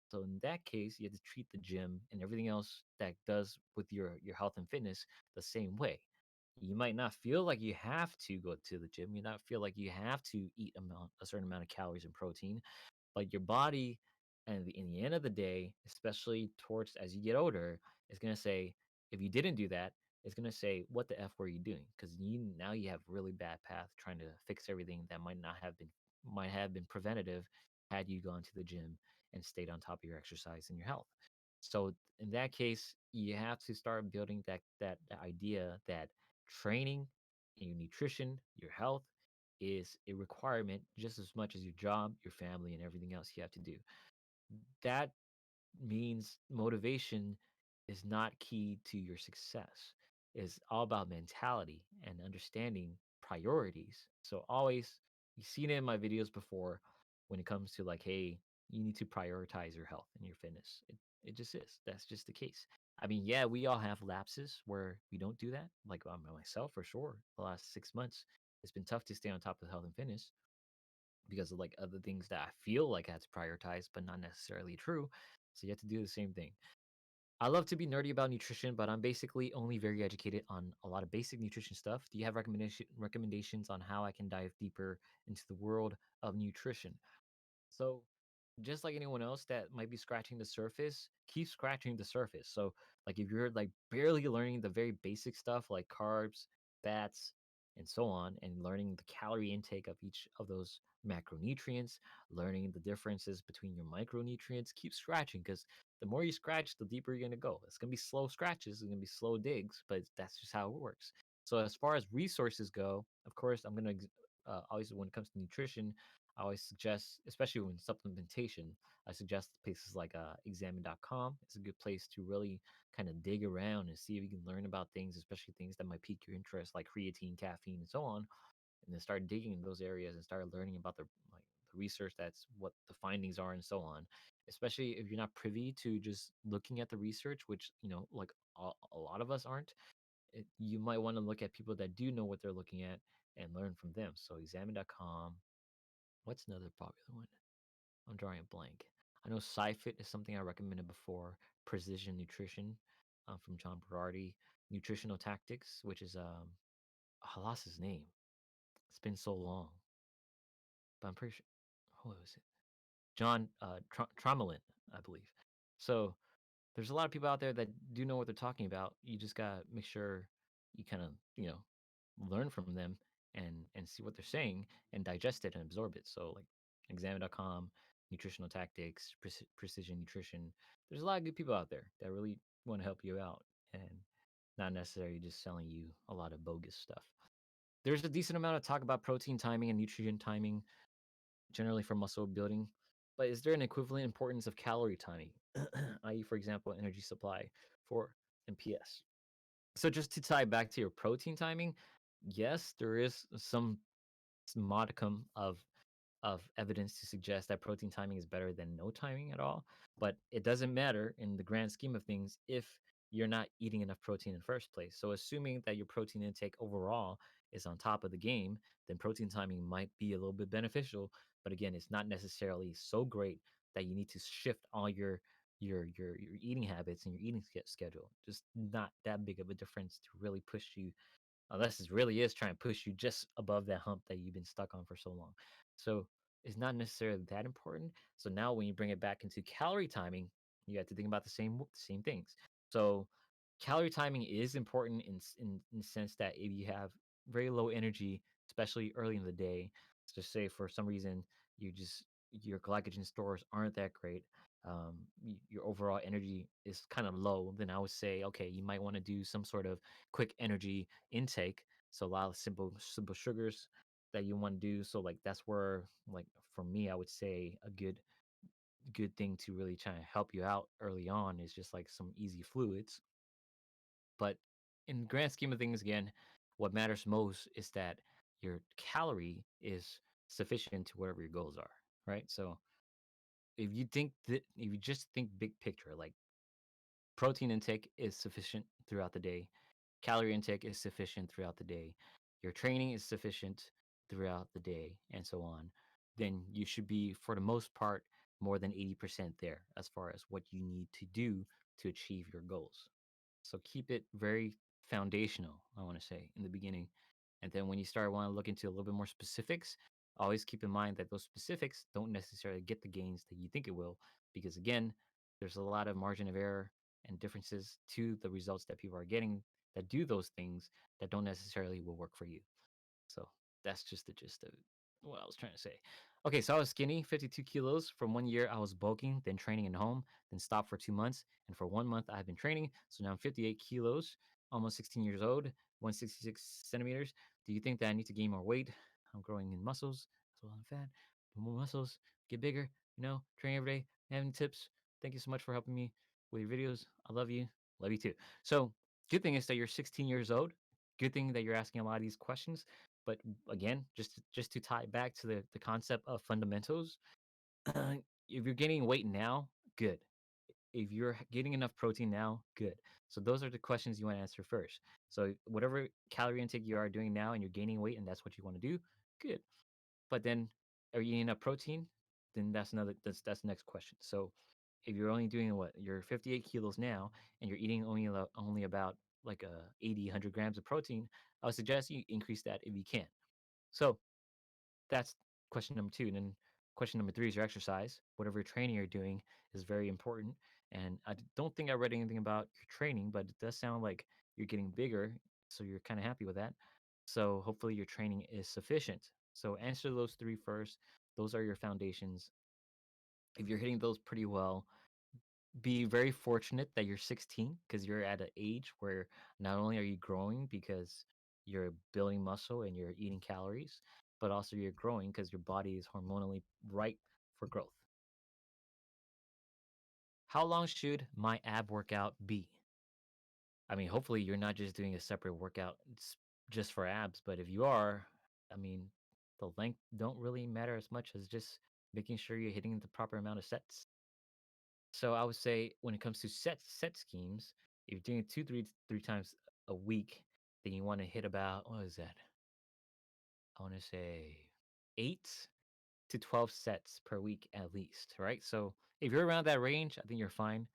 So in that case, you have to treat the gym and everything else that does with your health and fitness the same way. You might not feel like you have to go to the gym. You not feel like you have to eat a certain amount of calories and protein, but your body, and in the end of the day, especially towards as you get older, is gonna say, if you didn't do that, it's gonna say, "What the f were you doing?" Because you have really bad path trying to fix everything that might have been preventative had you gone to the gym and stayed on top of your exercise and your health. So in that case, you have to start building that idea that training, your nutrition, your health is a requirement just as much as your job, your family, and everything else you have to do. That means motivation is not key to your success. It's all about mentality and understanding priorities. So always, you've seen it in my videos before when it comes to like, hey, you need to prioritize your health and your fitness. It just is. That's just the case. I mean, yeah, we all have lapses where we don't do that. Like myself, for sure. The last 6 months, it's been tough to stay on top of health and fitness because of like other things that I feel like I had to prioritize, but not necessarily true. So you have to do the same thing. I love to be nerdy about nutrition, but I'm basically only very educated on a lot of basic nutrition stuff. Do you have recommendations on how I can dive deeper into the world of nutrition? So, just like anyone else that might be scratching the surface, keep scratching the surface. So, like if you're like barely learning the very basic stuff like carbs, fats, and so on, and learning the calorie intake of each of those macronutrients, learning the differences between your micronutrients, keep scratching because the more you scratch, the deeper you're gonna go. It's gonna be slow scratches, it's gonna be slow digs, but that's just how it works. So, as far as resources go, of course, I'm gonna always when it comes to nutrition, I always suggest, especially when supplementation, I suggest places like examine.com. It's a good place to really kind of dig around and see if you can learn about things, especially things that might pique your interest, like creatine, caffeine, and so on. And then start digging in those areas and start learning about the research that's what the findings are and so on. Especially if you're not privy to just looking at the research, which like a lot of us aren't. You might want to look at people that do know what they're looking at and learn from them. So examine.com. What's another popular one? I'm drawing a blank. I know SciFit is something I recommended before. Precision Nutrition from John Berardi. Nutritional Tactics, which is I lost his name. It's been so long, but I'm pretty sure. What was it? John Tromelin, I believe. So there's a lot of people out there that do know what they're talking about. You just gotta make sure you kind of learn from them and see what they're saying and digest it and absorb it. So like examine.com, nutritional tactics, precision nutrition. There's a lot of good people out there that really want to help you out and not necessarily just selling you a lot of bogus stuff. There's a decent amount of talk about protein timing and nutrient timing, generally for muscle building. But is there an equivalent importance of calorie timing, i.e., for example, energy supply for MPS? So just to tie back to your protein timing, yes, there is some modicum of evidence to suggest that protein timing is better than no timing at all. But it doesn't matter in the grand scheme of things if you're not eating enough protein in the first place. So, assuming that your protein intake overall is on top of the game, then protein timing might be a little bit beneficial. But again, it's not necessarily so great that you need to shift all your eating habits and your eating schedule. Just not that big of a difference to really push you unless it really is trying to push you just above that hump that you've been stuck on for so long. So it's not necessarily that important. So now when you bring it back into calorie timing, you have to think about the same things. So calorie timing is important in the sense that if you have very low energy, especially early in the day, let's just say for some reason your glycogen stores aren't that great, your overall energy is kind of low, then I would say, okay, you might want to do some sort of quick energy intake. So a lot of simple sugars that you want to do. So like that's where like for me, I would say a good thing to really try and help you out early on is just like some easy fluids. But in the grand scheme of things, again, what matters most is that your calorie is sufficient to whatever your goals are, right? So if you just think big picture, like protein intake is sufficient throughout the day, calorie intake is sufficient throughout the day, your training is sufficient throughout the day, and so on, then you should be, for the most part, more than 80% there as far as what you need to do to achieve your goals. So keep it very foundational, I want to say, in the beginning. And then when you start want to look into a little bit more specifics, always keep in mind that those specifics don't necessarily get the gains that you think it will, because again, there's a lot of margin of error and differences to the results that people are getting that do those things that don't necessarily will work for you. So that's just the gist of what I was trying to say. Okay, so I was skinny, 52 kilos. From 1 year, I was bulking, then training at home, then stopped for 2 months. And for 1 month, I've been training. So now I'm 58 kilos, almost 16 years old, 166 centimeters. Do you think that I need to gain more weight? I'm growing in muscles as well as fat. More muscles, get bigger. Train every day. Having tips. Thank you so much for helping me with your videos. I love you. Love you too. So, good thing is that you're 16 years old. Good thing that you're asking a lot of these questions. But again, just to tie it back to the concept of fundamentals, if you're gaining weight now, good. If you're getting enough protein now, good. So those are the questions you want to answer first. So whatever calorie intake you are doing now and you're gaining weight and that's what you want to do, good. But then are you eating enough protein? Then that's the next question. So if you're only doing what? You're 58 kilos now and you're eating only about like 80 100 grams of protein, I would suggest you increase that if you can. So that's question number two. And then question number three is your exercise. Whatever training you're doing is very important. And don't think I read anything about your training, but it does sound like you're getting bigger. So you're kind of happy with that. So hopefully your training is sufficient. So answer those three first. Those are your foundations. If you're hitting those pretty well, be very fortunate that you're 16 because you're at an age where not only are you growing because you're building muscle and you're eating calories, but also you're growing because your body is hormonally ripe for growth. How long should my ab workout be? I mean, hopefully you're not just doing a separate workout just for abs, but if you are, I mean, the length don't really matter as much as just making sure you're hitting the proper amount of sets. So I would say when it comes to set schemes, if you're doing it three times a week, then you want to hit about what is that? I want to say 8 to 12 sets per week at least, right? So if you're around that range, I think you're fine.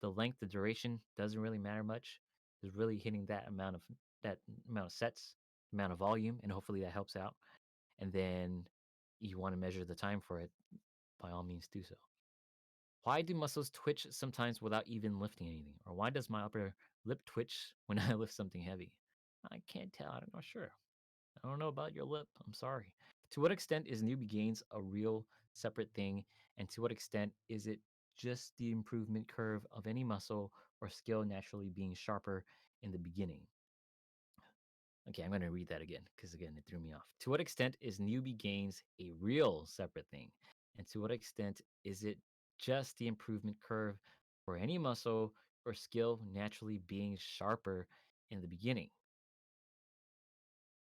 The length, the duration doesn't really matter much. It's really hitting that amount of sets, amount of volume, and hopefully that helps out. And then you want to measure the time for it, by all means do so. Why do muscles twitch sometimes without even lifting anything? Or why does my upper lip twitch when I lift something heavy? I can't tell. I'm not sure. I don't know about your lip. I'm sorry. To what extent is newbie gains a real separate thing? And to what extent is it just the improvement curve of any muscle or skill naturally being sharper in the beginning? Okay, I'm going to read that again because, again, it threw me off. To what extent is newbie gains a real separate thing? And to what extent is it just the improvement curve for any muscle or skill naturally being sharper in the beginning?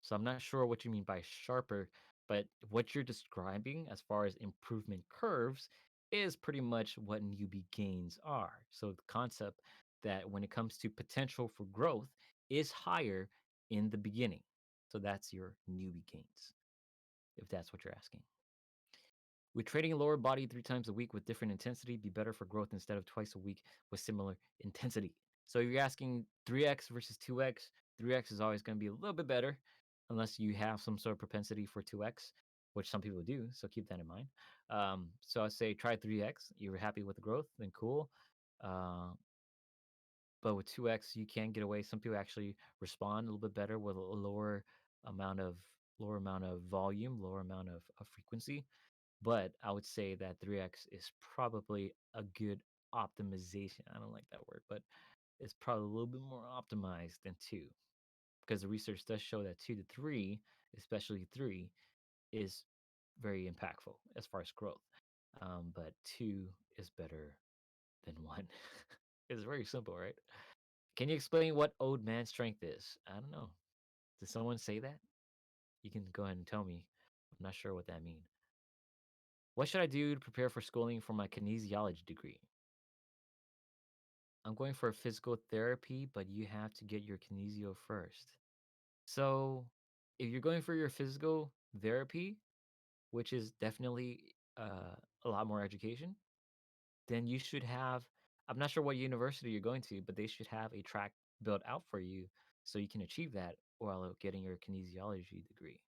So I'm not sure what you mean by sharper, but what you're describing as far as improvement curves is pretty much what newbie gains are. So the concept that when it comes to potential for growth is higher in the beginning. So that's your newbie gains, if that's what you're asking. Would training lower body 3 times a week with different intensity be better for growth instead of twice a week with similar intensity? So if you're asking 3x versus 2x, 3x is always going to be a little bit better unless you have some sort of propensity for 2x, which some people do. So keep that in mind. So I say try 3x. You're happy with the growth, then cool. Uh, but with 2x, you can get away. Some people actually respond a little bit better with a amount of lower amount of volume, lower amount of frequency, but I would say that 3x is probably a good optimization. I don't like that word, but it's probably a little bit more optimized than 2 because the research does show that 2 to 3, especially 3, is very impactful as far as growth. But 2 is better than 1. It's very simple, right? Can you explain what old man strength is? I don't know. Did someone say that? You can go ahead and tell me. I'm not sure what that means. What should I do to prepare for schooling for my kinesiology degree? I'm going for a physical therapy, but you have to get your kinesio first. So, if you're going for your physical therapy, which is definitely a lot more education, then you should have. I'm not sure what university you're going to, but they should have a track built out for you so you can achieve that while getting your kinesiology degree.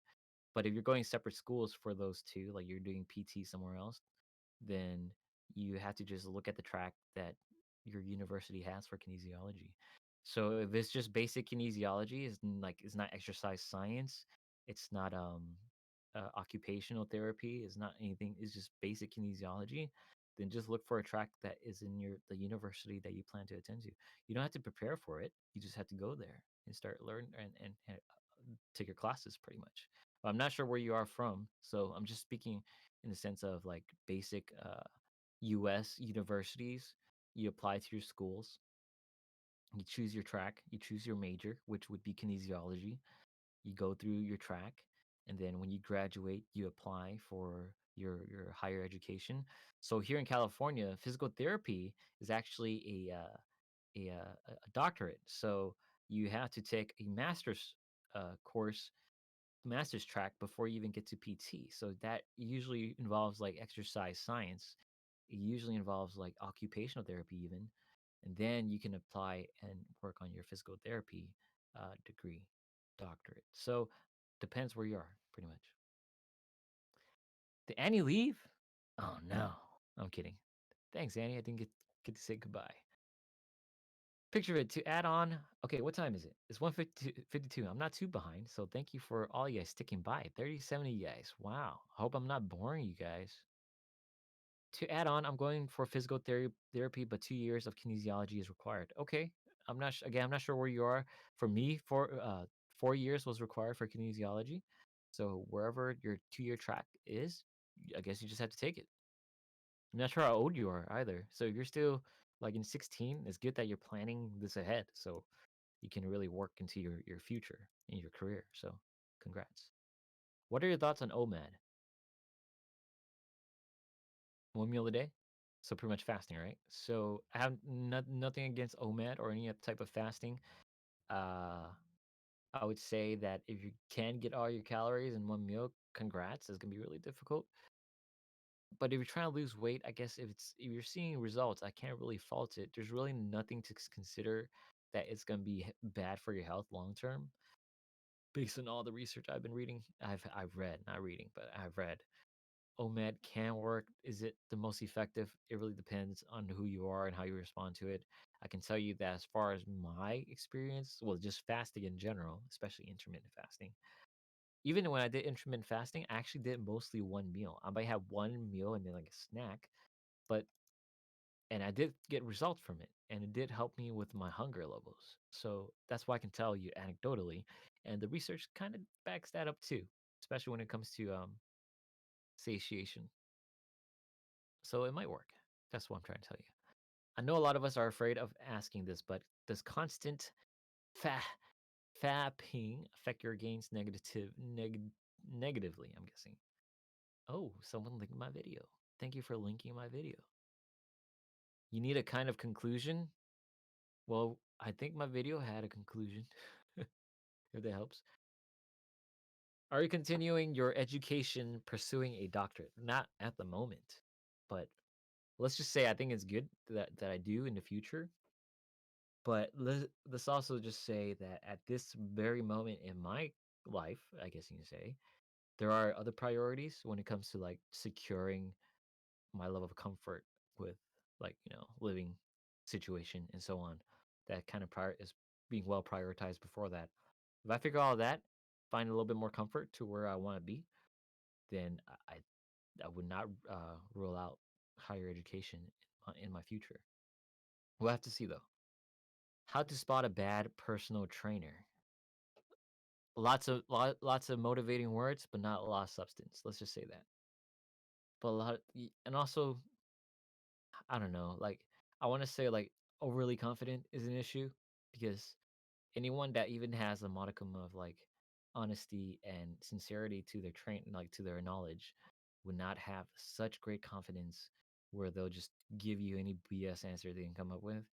But if you're going separate schools for those two, like you're doing PT somewhere else, then you have to just look at the track that your university has for kinesiology. So if it's just basic kinesiology, is not exercise science, it's not occupational therapy, it's not anything, it's just basic kinesiology, then just look for a track that is in the university that you plan to attend to. You don't have to prepare for it. You just have to go there and start learn and take your classes pretty much. But I'm not sure where you are from, so I'm just speaking in the sense of like basic US universities. You apply to your schools, you choose your track, you choose your major, which would be kinesiology. You go through your track, and then when you graduate, you apply for your higher education. So here in California, physical therapy is actually a doctorate. So you have to take a master's course, master's track before you even get to PT. So that usually involves like exercise science. It usually involves like occupational therapy even, and then you can apply and work on your physical therapy degree, doctorate. So depends where you are, pretty much. Did Annie leave? Oh no, I'm kidding. Thanks, Annie. I didn't get to say goodbye. Picture it to add on. Okay, what time is it? It's 1:52. I'm not too behind, so thank you for all you guys sticking by. 37 of you guys. Wow. I hope I'm not boring you guys. To add on, I'm going for physical therapy, but 2 years of kinesiology is required. Okay, again. I'm not sure where you are. For me, 4 years was required for kinesiology. So wherever your 2-year track is, I guess you just have to take it. I'm not sure how old you are either. So if you're still like in 16, it's good that you're planning this ahead, so you can really work into your future in your career. So congrats. What are your thoughts on OMAD? 1 meal a day. So pretty much fasting, right? So I have nothing against OMAD or any type of fasting. Uh, I would say that if you can get all your calories in 1 meal, congrats. It's gonna be really difficult. But if you're trying to lose weight, I guess if you're seeing results, I can't really fault it. There's really nothing to consider that it's gonna be bad for your health long term, based on all the research I've been reading. I've read, not reading, but I've read. OMAD can work. Is it the most effective? It really depends on who you are and how you respond to it. I can tell you that as far as my experience, well, just fasting in general, especially intermittent fasting. Even when I did intermittent fasting, I actually did mostly 1 meal. I might have 1 meal and then like a snack, but and I did get results from it, and it did help me with my hunger levels. So that's why I can tell you anecdotally, and the research kind of backs that up too, especially when it comes to satiation. So it might work. That's what I'm trying to tell you. I know a lot of us are afraid of asking this, but does constant fa fapping affect your gains negatively? I'm guessing. Oh, someone linked my video. Thank you for linking my video. You need a kind of conclusion? Well, I think my video had a conclusion, if that helps. Are you continuing your education pursuing a doctorate? Not at the moment, but let's just say I think it's good that I do in the future. But let's also just say that at this very moment in my life, I guess you can say, there are other priorities when it comes to like securing my level of comfort with like, living situation and so on. That kind of prior is being well prioritized before that. If I figure all that, find a little bit more comfort to where I want to be, then I would not rule out higher education in my future. We'll have to see though. How to spot a bad personal trainer. Lots of motivating words, but not a lot of substance. Let's just say that. But and also, I don't know. Like, I want to say like overly confident is an issue because anyone that even has a modicum of like honesty and sincerity to their like to their knowledge would not have such great confidence where they'll just give you any BS answer they can come up with.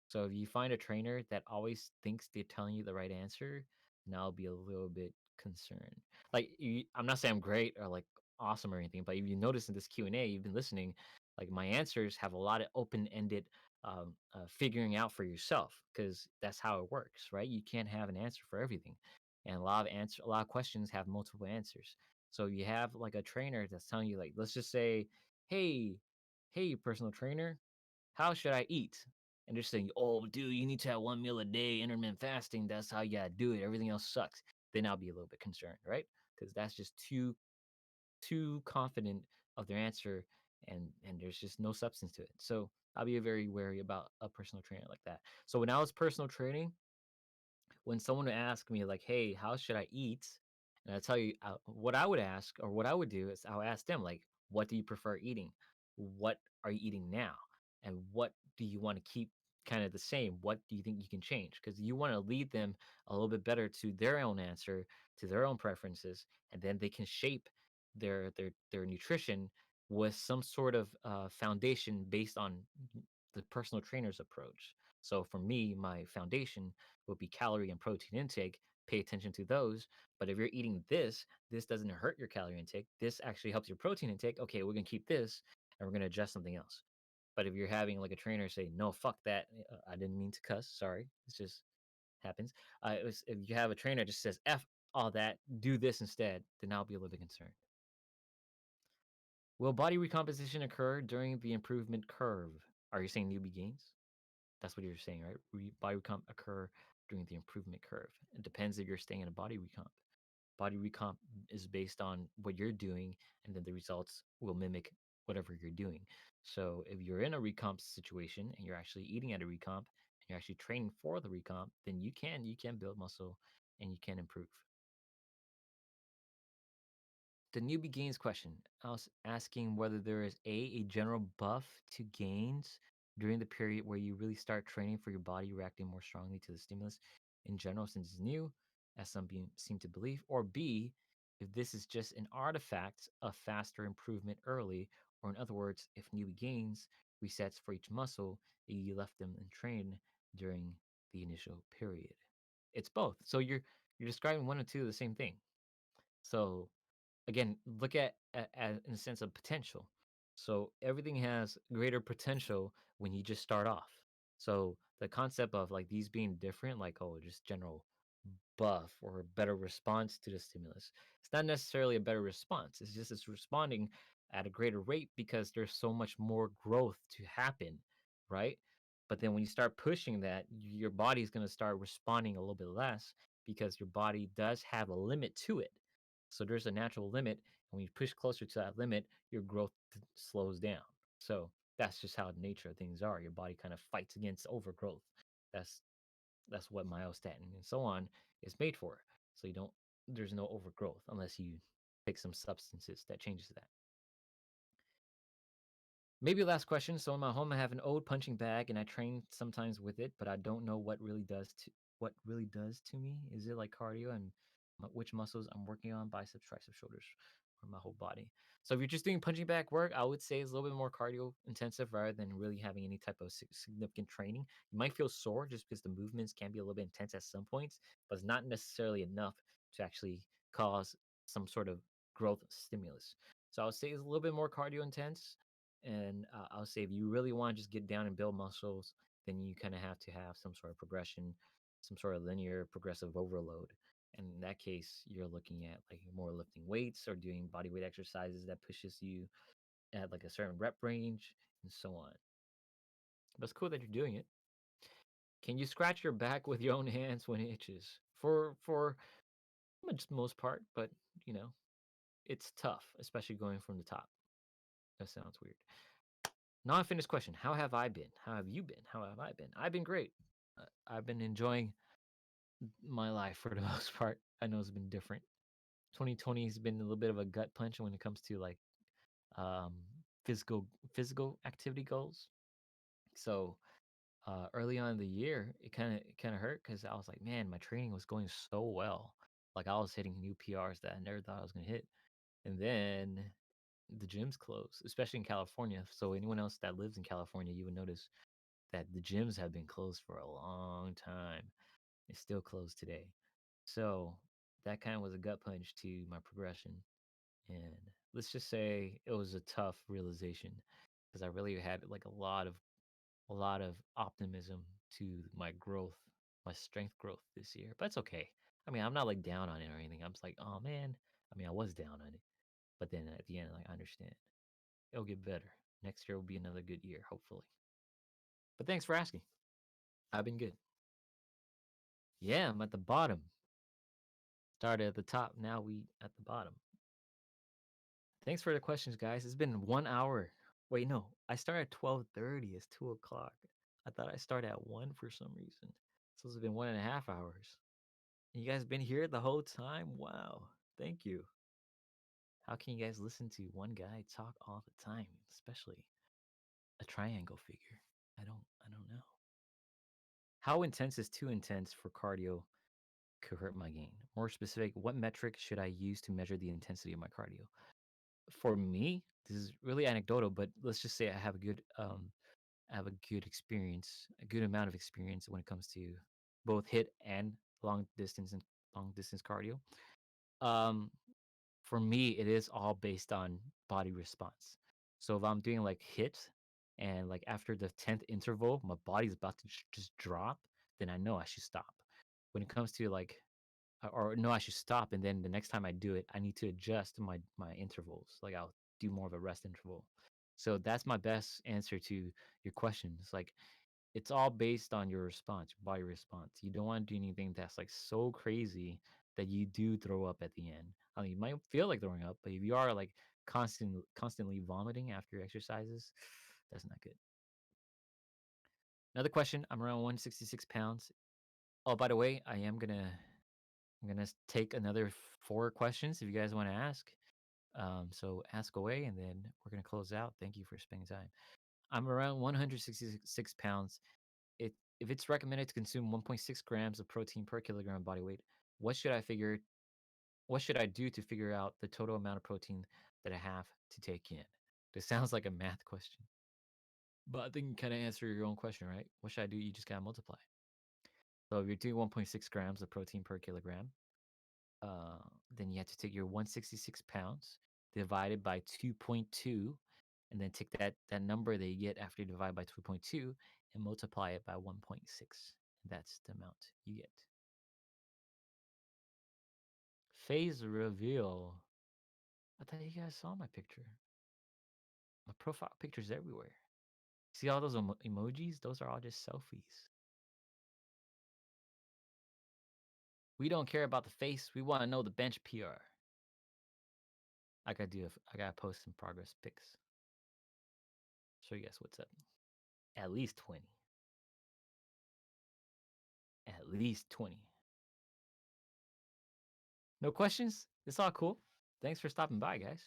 So if you find a trainer that always thinks they're telling you the right answer, then I'll be a little bit concerned. Like I'm not saying I'm great or like awesome or anything, but if you notice in this Q&A, you've been listening, like my answers have a lot of open-ended figuring out for yourself because that's how it works, right? You can't have an answer for everything, and a lot of questions have multiple answers. So you have like a trainer that's telling you, like, let's just say, hey, hey, personal trainer, how should I eat? And they're saying, oh, dude, you need to have 1 meal a day, intermittent fasting. That's how you gotta do it. Everything else sucks. Then I'll be a little bit concerned, right? Because that's just too confident of their answer, and there's just no substance to it. So I'll be very wary about a personal trainer like that. So when I was personal training, when someone would ask me like, "Hey, how should I eat?" And I tell you, what I would ask or what I would do is I'll ask them like, "What do you prefer eating? What are you eating now? And what do you want to keep kind of the same? What do you think you can change?" Because you want to lead them a little bit better to their own answer, to their own preferences, and then they can shape their nutrition with some sort of foundation based on the personal trainer's approach. So for me, my foundation would be calorie and protein intake. Pay attention to those, but if you're eating this, this doesn't hurt your calorie intake. This actually helps your protein intake. Okay, we're gonna keep this and we're gonna adjust something else. But if you're having like a trainer say, no, fuck that. I didn't mean to cuss. Sorry. It just happens. If you have a trainer that just says, F all that, do this instead, then I'll be a little bit concerned. Will body recomposition occur during the improvement curve? Are you saying newbie gains? That's what you're saying, right? Body recomp occur during the improvement curve. It depends if you're staying in a body recomp. Body recomp is based on what you're doing, and then the results will mimic whatever you're doing. So if you're in a recomp situation and you're actually eating at a recomp and you're actually training for the recomp, then you can build muscle and you can improve. The newbie gains question. I was asking whether there is a general buff to gains during the period where you really start training for your body reacting more strongly to the stimulus in general since it's new, as seem to believe, or B, if this is just an artifact of faster improvement early, or in other words, if newbie gains resets for each muscle you left them and train during the initial period. It's both. So you're describing one and two of the same thing. So again, look at in a sense of potential. So everything has greater potential when you just start off. So the concept of like these being different, like oh, just general buff or a better response to the stimulus. It's not necessarily a better response. It's just it's responding at a greater rate because there's so much more growth to happen, right? But then when you start pushing that, your body's going to start responding a little bit less because your body does have a limit to it. So there's a natural limit, and when you push closer to that limit, your growth slows down. So that's just how nature of things are. Your body kind of fights against overgrowth. That's that's what myostatin and so on is made for. So you don't there's no overgrowth unless you take some substances that changes that. Maybe last question. So in my home, I have an old punching bag, and I train sometimes with it, but I don't know what really does to me. Is it like cardio and which muscles I'm working on? Biceps, triceps, shoulders, or my whole body. So if you're just doing punching bag work, I would say it's a little bit more cardio intensive rather than really having any type of significant training. You might feel sore just because the movements can be a little bit intense at some points, but it's not necessarily enough to actually cause some sort of growth stimulus. So I would say it's a little bit more cardio intense, and I'll say if you really want to just get down and build muscles, then you kind of have to have some sort of progression, some sort of linear progressive overload. And in that case, you're looking at like more lifting weights or doing body weight exercises that pushes you at like a certain rep range and so on. But it's cool that you're doing it. Can you scratch your back with your own hands when it itches? For most part, but you know, it's tough, especially going from the top. That sounds weird. Non-fitness question. How have I been? How have you been? How have I been? I've been great. I've been enjoying my life for the most part. I know it's been different. 2020 has been a little bit of a gut punch when it comes to like um physical activity goals. So early on in the year, it kind of hurt because I was like, man, my training was going so well. Like I was hitting new PRs that I never thought I was gonna hit. And then the gyms closed, especially in California. So anyone else that lives in California, you would notice that the gyms have been closed for a long time. It's still closed today. So that kind of was a gut punch to my progression. And let's just say it was a tough realization because I really had like a lot of optimism to my growth, my strength growth this year. But it's okay. I mean, I'm not like down on it or anything. I'm just like, oh man. I mean, I was down on it. But then at the end, like I understand. It'll get better. Next year will be another good year, hopefully. But thanks for asking. I've been good. Yeah, I'm at the bottom. Started at the top, now we at the bottom. Thanks for the questions, guys. It's been 1 hour. Wait, no, I started at 12:30. It's 2 o'clock. I thought I started at 1 for some reason. So it's been 1.5 hours. And you guys been here the whole time? Wow. Thank you. How can you guys listen to one guy talk all the time, especially a triangle figure? I don't know. How intense is too intense for cardio could hurt my gain? More specific, what metric should I use to measure the intensity of my cardio? For me, this is really anecdotal, but let's just say I have a good experience, a good amount of experience when it comes to both hit and long distance and long distance cardio. Um, for me, it is all based on body response. So if I'm doing like hit and like after the 10th interval, my body's about to just drop, then I know I should stop. When it comes to like, or no, I should stop. And then the next time I do it, I need to adjust my intervals. Like I'll do more of a rest interval. So that's my best answer to your question. It's like it's all based on your response, your body response. You don't want to do anything that's like so crazy that you do throw up at the end. I mean, you might feel like throwing up, but if you are like constantly vomiting after exercises, that's not good. Another question. I'm around 166 pounds. Oh, by the way, I'm gonna take another 4 questions if you guys want to ask. So ask away, and then we're gonna close out. Thank you for spending time. I'm around 166 pounds. If it's recommended to consume 1.6 grams of protein per kilogram of body weight, what should I figure? What should I do to figure out the total amount of protein that I have to take in? This sounds like a math question, but I think you kind of answer your own question, right? What should I do? You just gotta multiply. So if you're doing 1.6 grams of protein per kilogram, uh, then you have to take your 166 pounds divided by 2.2, and then take that number that you get after you divide by 2.2 and multiply it by 1.6. That's the amount you get. Phase reveal. I thought you guys saw my picture. My profile picture's everywhere. See all those emojis? Those are all just selfies. We don't care about the face. We want to know the bench PR. I gotta post some progress pics. Show you guys what's up. At least 20. At least 20. No questions? It's all cool. Thanks for stopping by, guys.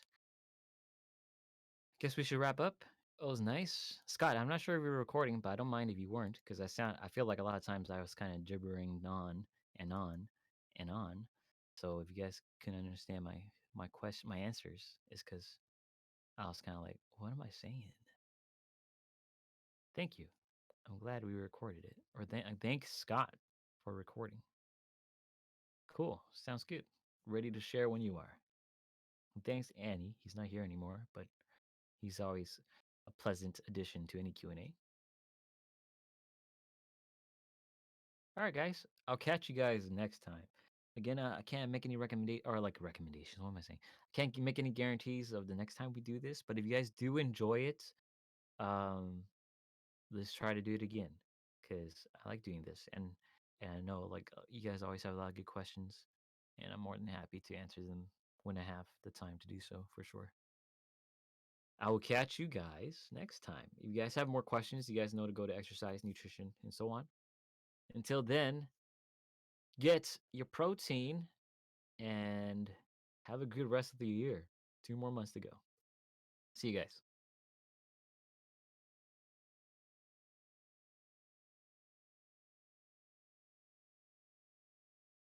Guess we should wrap up. It was nice. Scott, I'm not sure if you were recording, but I don't mind if you weren't, because I feel like a lot of times I was kind of gibbering on and on and on. So if you guys can understand my answers, is because I was kind of like, what am I saying? Thank you. I'm glad we recorded it. Or thank Scott for recording. Cool. Sounds good. Ready to share when you are. And thanks Annie. He's not here anymore, but he's always a pleasant addition to any Q&A. All right, guys. I'll catch you guys next time. Again, I can't make any recommendations. What am I saying? I can't make any guarantees of the next time we do this. But if you guys do enjoy it, um, let's try to do it again, because I like doing this, and I know like you guys always have a lot of good questions, and I'm more than happy to answer them when I have the time to do so for sure. I will catch you guys next time. If you guys have more questions, you guys know to go to exercise, nutrition, and so on. Until then, get your protein and have a good rest of the year. 2 more months to go. See you guys.